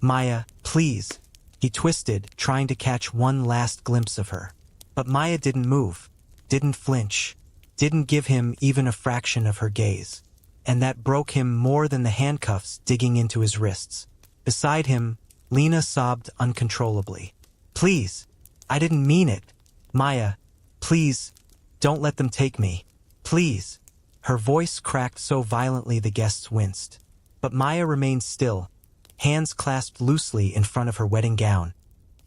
Maya, please." He twisted, trying to catch one last glimpse of her. But Maya didn't move, didn't flinch, didn't give him even a fraction of her gaze. And that broke him more than the handcuffs digging into his wrists. Beside him, Lena sobbed uncontrollably. "Please, I didn't mean it. Maya, please, don't let them take me. Please." Her voice cracked so violently the guests winced. But Maya remained still, hands clasped loosely in front of her wedding gown,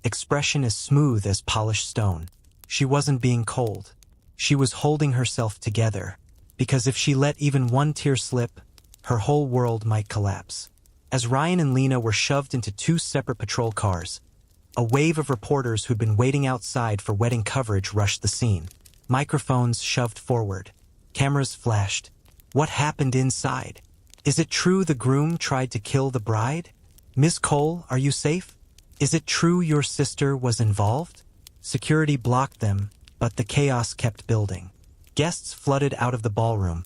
expression as smooth as polished stone. She wasn't being cold. She was holding herself together, because if she let even one tear slip, her whole world might collapse. As Ryan and Lena were shoved into two separate patrol cars, a wave of reporters who'd been waiting outside for wedding coverage rushed the scene. Microphones shoved forward. Cameras flashed. What happened inside? Is it true the groom tried to kill the bride? Ms. Cole, are you safe? Is it true your sister was involved? Security blocked them, but the chaos kept building. Guests flooded out of the ballroom,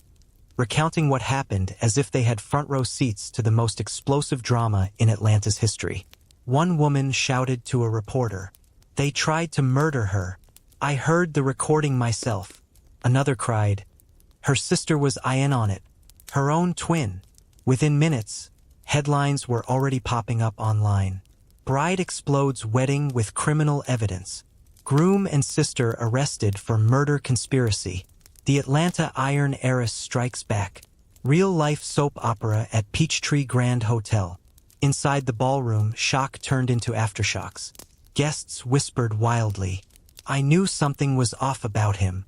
recounting what happened as if they had front-row seats to the most explosive drama in Atlanta's history. One woman shouted to a reporter, "They tried to murder her. I heard the recording myself." Another cried, "Her sister was in on it. Her own twin." Within minutes, headlines were already popping up online. Bride explodes wedding with criminal evidence. Groom and sister arrested for murder conspiracy. The Atlanta Iron heiress strikes back. Real-life soap opera at Peachtree Grand Hotel. Inside the ballroom, shock turned into aftershocks. Guests whispered wildly, "I knew something was off about him.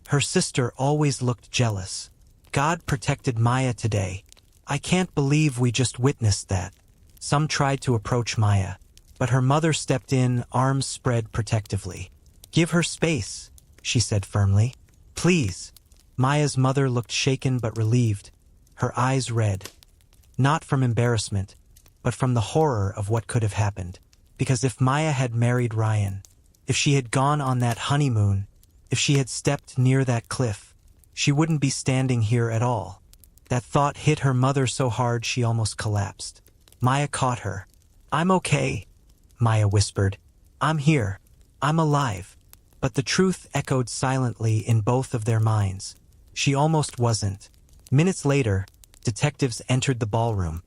Her sister always looked jealous. God protected Maya today. I can't believe we just witnessed that." Some tried to approach Maya, but her mother stepped in, arms spread protectively. "Give her space," she said firmly. "Please." Maya's mother looked shaken but relieved, her eyes red. Not from embarrassment, but from the horror of what could have happened. Because if Maya had married Ryan, if she had gone on that honeymoon, if she had stepped near that cliff, she wouldn't be standing here at all. That thought hit her mother so hard she almost collapsed. Maya caught her. "I'm okay," Maya whispered. "I'm here. I'm alive." But the truth echoed silently in both of their minds. She almost wasn't. Minutes later, detectives entered the ballroom,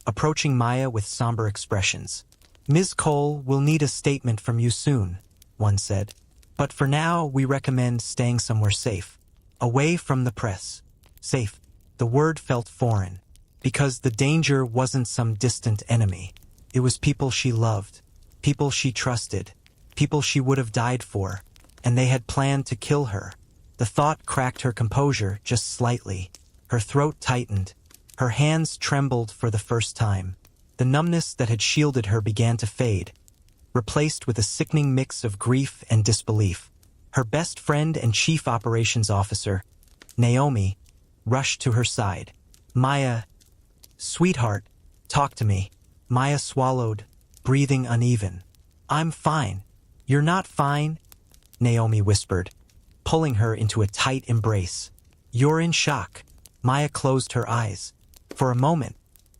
approaching Maya with somber expressions. "Ms. Cole will need a statement from you soon," one said. "But for now, we recommend staying somewhere safe. Away from the press." Safe. The word felt foreign, because the danger wasn't some distant enemy. It was people she loved, people she trusted, people she would have died for, and they had planned to kill her. The thought cracked her composure just slightly. Her throat tightened. Her hands trembled for the first time. The numbness that had shielded her began to fade, replaced with a sickening mix of grief and disbelief. Her best friend and chief operations officer, Naomi, rushed to her side. "Maya, sweetheart, talk to me." Maya swallowed, breathing uneven. "I'm fine." "You're not fine," Naomi whispered, pulling her into a tight embrace. "You're in shock." Maya closed her eyes. For a moment,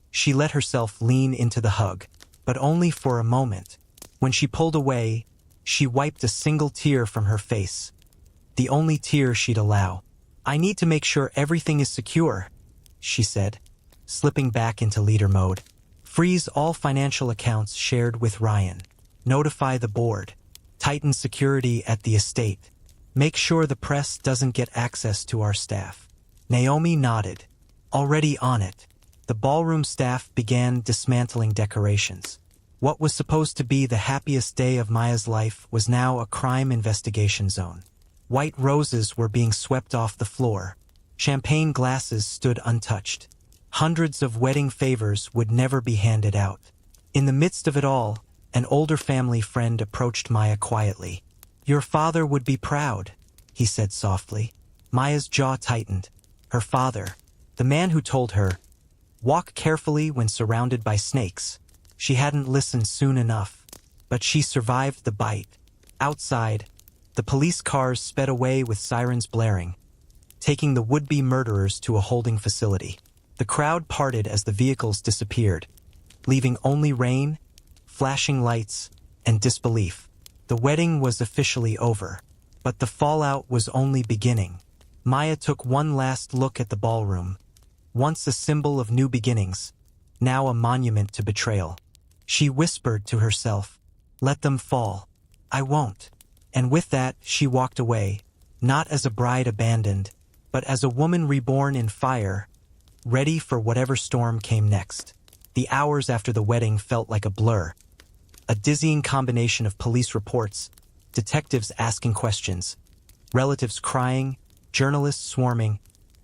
she let herself lean into the hug, but only for a moment. When she pulled away, she wiped a single tear from her face. The only tear she'd allow. "I need to make sure everything is secure," she said, slipping back into leader mode. "Freeze all financial accounts shared with Ryan. Notify the board. Tighten security at the estate. Make sure the press doesn't get access to our staff." Naomi nodded. Already on it. The ballroom staff began dismantling decorations. What was supposed to be the happiest day of Maya's life was now a crime investigation zone. White roses were being swept off the floor. Champagne glasses stood untouched. Hundreds of wedding favors would never be handed out. In the midst of it all, An older family friend approached Maya quietly. "Your father would be proud," he said softly. Maya's jaw tightened. Her father, the man who told her, "Walk carefully when surrounded by snakes." She hadn't listened soon enough, but she survived the bite. Outside, the police cars sped away with sirens blaring, taking the would-be murderers to a holding facility. The crowd parted as the vehicles disappeared, leaving only rain, flashing lights, and disbelief. The wedding was officially over, but the fallout was only beginning. Maya took one last look at the ballroom, once a symbol of new beginnings, now a monument to betrayal. She whispered to herself, "Let them fall. I won't." And with that, she walked away, not as a bride abandoned, but as a woman reborn in fire, ready for whatever storm came next. The hours after the wedding felt like a blur, a dizzying combination of police reports, detectives asking questions, relatives crying, journalists swarming,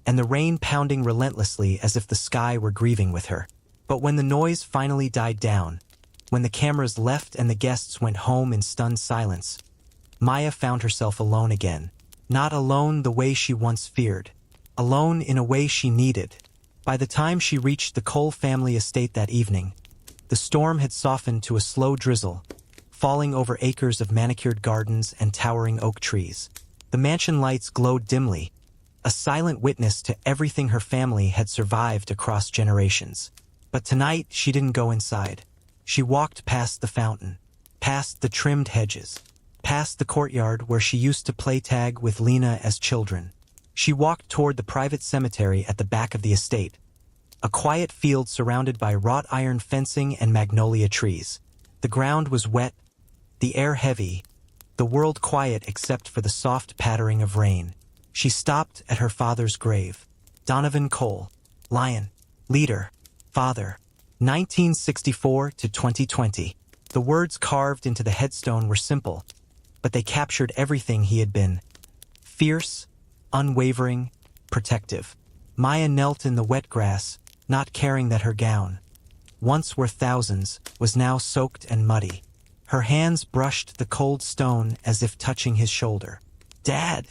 and the rain pounding relentlessly as if the sky were grieving with her. But when the noise finally died down, when the cameras left and the guests went home in stunned silence, Maya found herself alone again. Not alone the way she once feared, alone in a way she needed. By the time she reached the Cole family estate that evening, the storm had softened to a slow drizzle, falling over acres of manicured gardens and towering oak trees. The mansion lights glowed dimly, a silent witness to everything her family had survived across generations. But tonight she didn't go inside. She walked past the fountain, past the trimmed hedges, past the courtyard where she used to play tag with Lena as children. She walked toward the private cemetery at the back of the estate, a quiet field surrounded by wrought iron fencing and magnolia trees. The ground was wet, the air heavy, the world quiet except for the soft pattering of rain. She stopped at her father's grave. Donovan Cole, lion, leader, father, 1964 to 2020. The words carved into the headstone were simple, but they captured everything he had been. Fierce, unwavering, protective. Maya knelt in the wet grass, not caring that her gown, once worth thousands, was now soaked and muddy. Her hands brushed the cold stone as if touching his shoulder. "Dad!"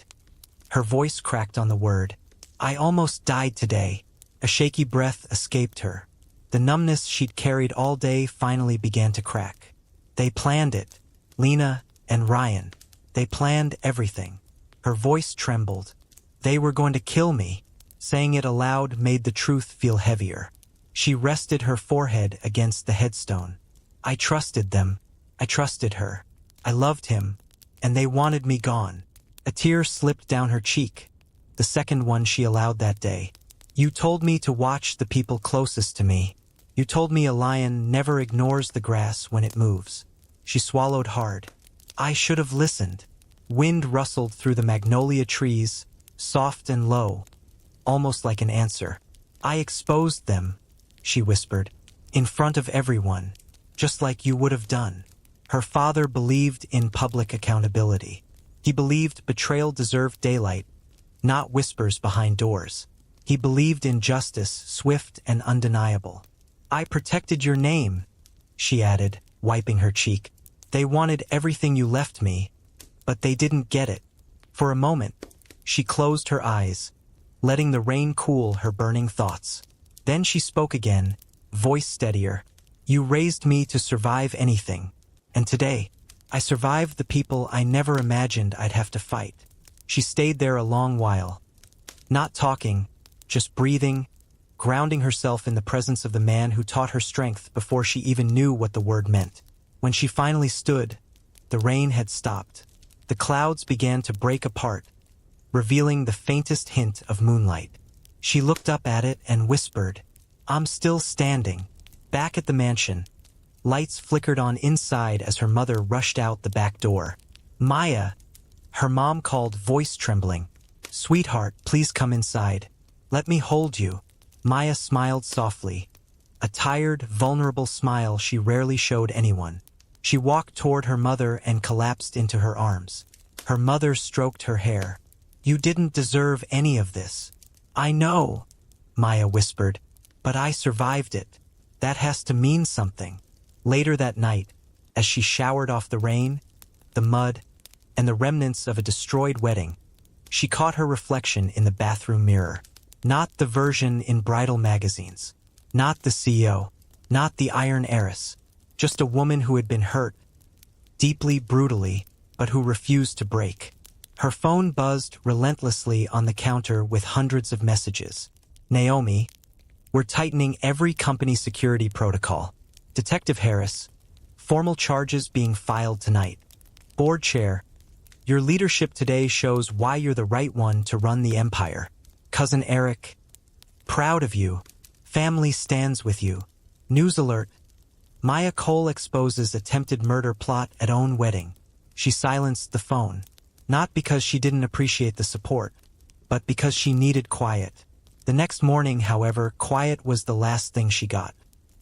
Her voice cracked on the word. "I almost died today." A shaky breath escaped her. The numbness she'd carried all day finally began to crack. They planned it. Lena and Ryan. They planned everything. Her voice trembled. "They were going to kill me." Saying it aloud made the truth feel heavier. She rested her forehead against the headstone. "I trusted them. I trusted her. I loved him. And they wanted me gone." A tear slipped down her cheek, the second one she allowed that day. "You told me to watch the people closest to me. You told me a lion never ignores the grass when it moves." She swallowed hard. "I should have listened." Wind rustled through the magnolia trees, soft and low, almost like an answer. "I exposed them," she whispered, "in front of everyone, just like you would have done." Her father believed in public accountability. He believed betrayal deserved daylight, not whispers behind doors. He believed in justice, swift and undeniable. "I protected your name," she added, wiping her cheek. "They wanted everything you left me, but they didn't get it." For a moment, she closed her eyes, letting the rain cool her burning thoughts. Then she spoke again, voice steadier. "You raised me to survive anything, and today, I survived the people I never imagined I'd have to fight." She stayed there a long while, not talking, just breathing, grounding herself in the presence of the man who taught her strength before she even knew what the word meant. When she finally stood, the rain had stopped. The clouds began to break apart, revealing the faintest hint of moonlight. She looked up at it and whispered, "I'm still standing." Back at the mansion, lights flickered on inside as her mother rushed out the back door. "Maya," her mom called, voice trembling. "Sweetheart, please come inside. Let me hold you." Maya smiled softly, a tired, vulnerable smile she rarely showed anyone. She walked toward her mother and collapsed into her arms. Her mother stroked her hair. "You didn't deserve any of this." "I know," Maya whispered, "but I survived it. That has to mean something." Later that night, as she showered off the rain, the mud, and the remnants of a destroyed wedding. She caught her reflection in the bathroom mirror. Not the version in bridal magazines. Not the CEO. Not the iron heiress. Just a woman who had been hurt, deeply, brutally, but who refused to break. Her phone buzzed relentlessly on the counter with hundreds of messages. Naomi, we're tightening every company security protocol. Detective Harris, formal charges being filed tonight. Board Chair, your leadership today shows why you're the right one to run the empire. Cousin Eric, proud of you. Family stands with you. News alert. Maya Cole exposes attempted murder plot at own wedding. She silenced the phone, not because she didn't appreciate the support, but because she needed quiet. The next morning, however, quiet was the last thing she got.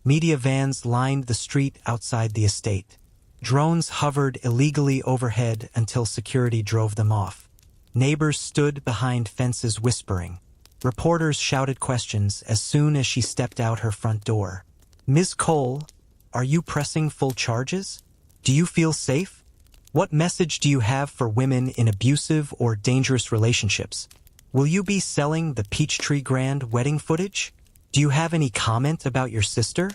Media vans lined the street outside the estate. Drones hovered illegally overhead until security drove them off. Neighbors stood behind fences whispering. Reporters shouted questions as soon as she stepped out her front door. Ms. Cole, are you pressing full charges? Do you feel safe? What message do you have for women in abusive or dangerous relationships? Will you be selling the Peachtree Grand wedding footage? Do you have any comment about your sister?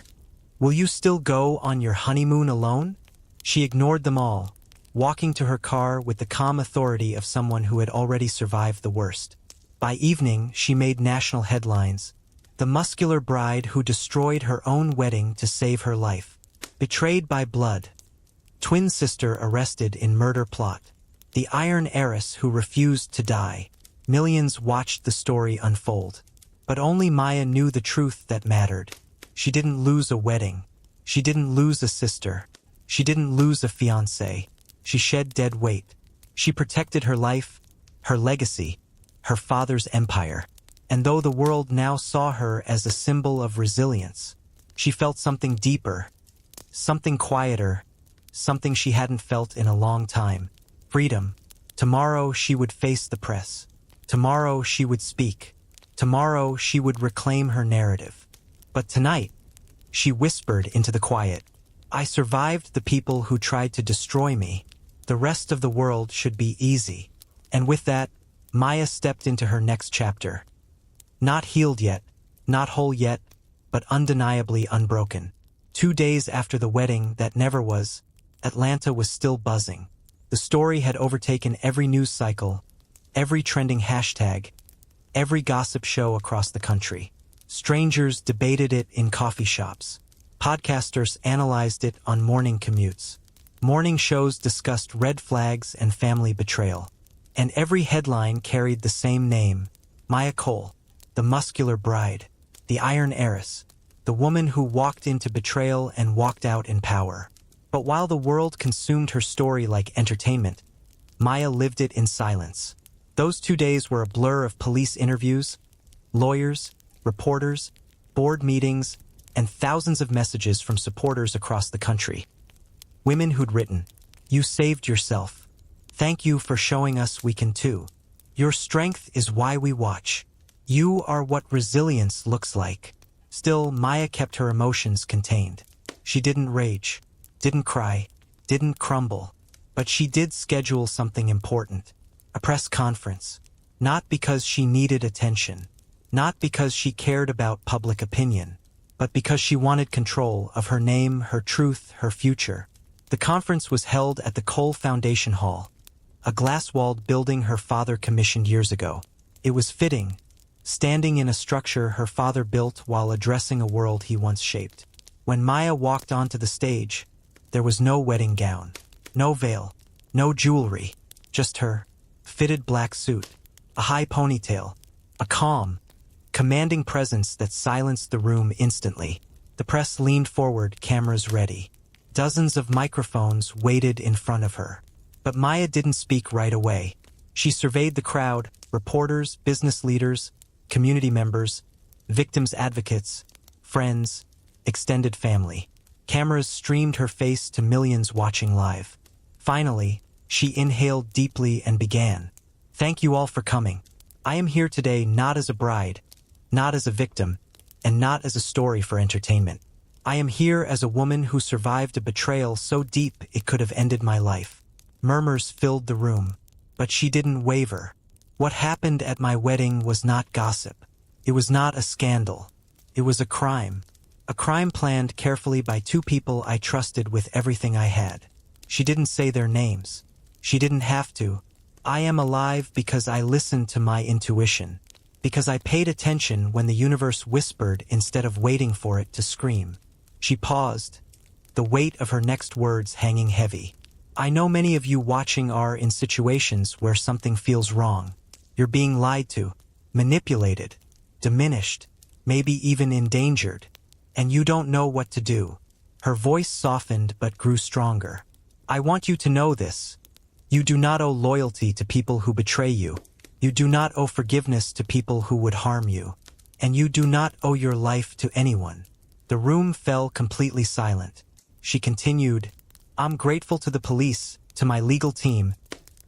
Will you still go on your honeymoon alone? She ignored them all, walking to her car with the calm authority of someone who had already survived the worst. By evening, she made national headlines. The muscular bride who destroyed her own wedding to save her life. Betrayed by blood. Twin sister arrested in murder plot. The iron heiress who refused to die. Millions watched the story unfold. But only Maya knew the truth that mattered. She didn't lose a wedding. She didn't lose a sister. She didn't lose a fiancé. She shed dead weight. She protected her life, her legacy, her father's empire. And though the world now saw her as a symbol of resilience, she felt something deeper, something quieter, something she hadn't felt in a long time. Freedom. Tomorrow she would face the press. Tomorrow she would speak. Tomorrow she would reclaim her narrative. But tonight, she whispered into the quiet. I survived the people who tried to destroy me. The rest of the world should be easy. And with that, Maya stepped into her next chapter. Not healed yet, not whole yet, but undeniably unbroken. 2 days after the wedding that never was, Atlanta was still buzzing. The story had overtaken every news cycle, every trending hashtag, every gossip show across the country. Strangers debated it in coffee shops. Podcasters analyzed it on morning commutes. Morning shows discussed red flags and family betrayal. And every headline carried the same name, Maya Cole, the muscular bride, the iron heiress, the woman who walked into betrayal and walked out in power. But while the world consumed her story like entertainment, Maya lived it in silence. Those 2 days were a blur of police interviews, lawyers, reporters, board meetings, and thousands of messages from supporters across the country. Women who'd written, "You saved yourself. Thank you for showing us we can too. Your strength is why we watch. You are what resilience looks like." Still, Maya kept her emotions contained. She didn't rage, didn't cry, didn't crumble. But she did schedule something important. A press conference. Not because she needed attention. Not because she cared about public opinion. But because she wanted control of her name, her truth, her future. The conference was held at the Cole Foundation Hall, a glass-walled building her father commissioned years ago. It was fitting, standing in a structure her father built while addressing a world he once shaped. When Maya walked onto the stage, there was no wedding gown, no veil, no jewelry, just her fitted black suit, a high ponytail, a calm, commanding presence that silenced the room instantly. The press leaned forward, cameras ready. Dozens of microphones waited in front of her. But Maya didn't speak right away. She surveyed the crowd, reporters, business leaders, community members, victims' advocates, friends, extended family. Cameras streamed her face to millions watching live. Finally, she inhaled deeply and began. Thank you all for coming. I am here today not as a bride, not as a victim, and not as a story for entertainment. I am here as a woman who survived a betrayal so deep it could have ended my life. Murmurs filled the room, but she didn't waver. What happened at my wedding was not gossip. It was not a scandal. It was a crime. A crime planned carefully by two people I trusted with everything I had. She didn't say their names. She didn't have to. I am alive because I listened to my intuition. Because I paid attention when the universe whispered instead of waiting for it to scream. She paused, the weight of her next words hanging heavy. I know many of you watching are in situations where something feels wrong. You're being lied to, manipulated, diminished, maybe even endangered, and you don't know what to do. Her voice softened but grew stronger. I want you to know this. You do not owe loyalty to people who betray you. You do not owe forgiveness to people who would harm you. And you do not owe your life to anyone. The room fell completely silent. She continued, I'm grateful to the police, to my legal team,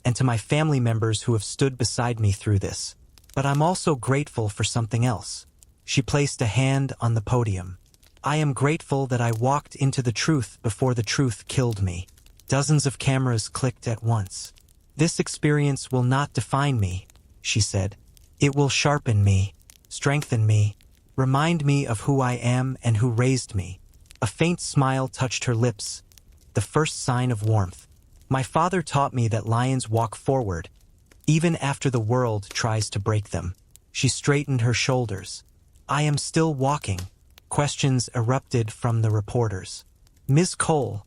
and to my family members who have stood beside me through this. But I'm also grateful for something else. She placed a hand on the podium. I am grateful that I walked into the truth before the truth killed me. Dozens of cameras clicked at once. This experience will not define me, she said. It will sharpen me, strengthen me, remind me of who I am and who raised me. A faint smile touched her lips, the first sign of warmth. My father taught me that lions walk forward, even after the world tries to break them. She straightened her shoulders. I am still walking. Questions erupted from the reporters. Ms. Cole,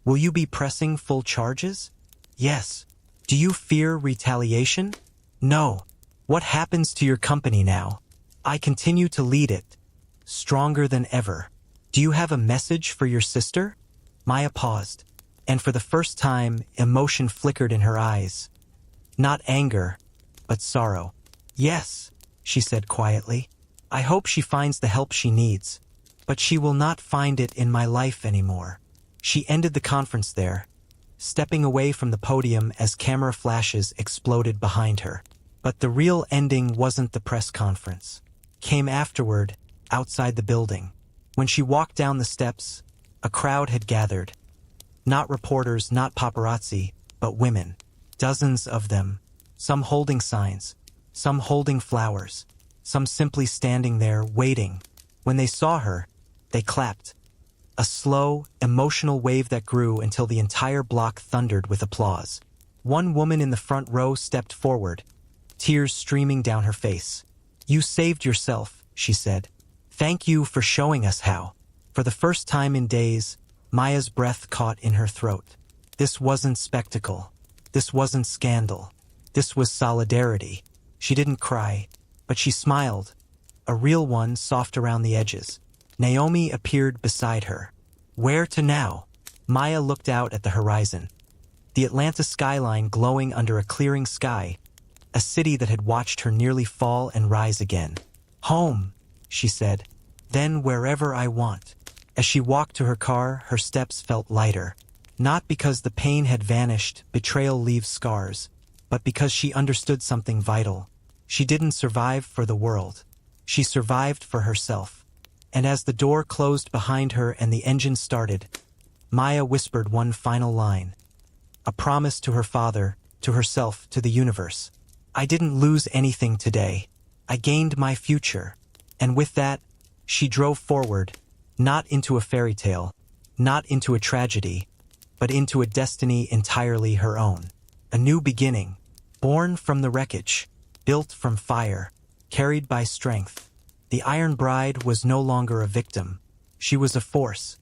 will you be pressing full charges? Yes. Do you fear retaliation? No. What happens to your company now? I continue to lead it, stronger than ever. Do you have a message for your sister? Maya paused, and for the first time, emotion flickered in her eyes. Not anger, but sorrow. Yes, she said quietly. I hope she finds the help she needs, but she will not find it in my life anymore. She ended the conference there, stepping away from the podium as camera flashes exploded behind her. But the real ending wasn't the press conference. Came afterward, outside the building. When she walked down the steps, a crowd had gathered. Not reporters, not paparazzi, but women. Dozens of them, some holding signs, some holding flowers, some simply standing there, waiting. When they saw her, they clapped. A slow, emotional wave that grew until the entire block thundered with applause. One woman in the front row stepped forward, tears streaming down her face. You saved yourself, she said. Thank you for showing us how. For the first time in days, Maya's breath caught in her throat. This wasn't spectacle. This wasn't scandal. This was solidarity. She didn't cry, but she smiled. A real one, soft around the edges. Naomi appeared beside her. Where to now? Maya looked out at the horizon. The Atlanta skyline glowing under a clearing sky. A city that had watched her nearly fall and rise again. Home, she said. Then wherever I want. As she walked to her car, her steps felt lighter. Not because the pain had vanished, betrayal leaves scars, but because she understood something vital. She didn't survive for the world. She survived for herself. And as the door closed behind her and the engine started, Maya whispered one final line. A promise to her father, to herself, to the universe. I didn't lose anything today. I gained my future. And with that, she drove forward, not into a fairy tale, not into a tragedy, but into a destiny entirely her own. A new beginning, born from the wreckage, built from fire, carried by strength. The Iron Bride was no longer a victim. She was a force,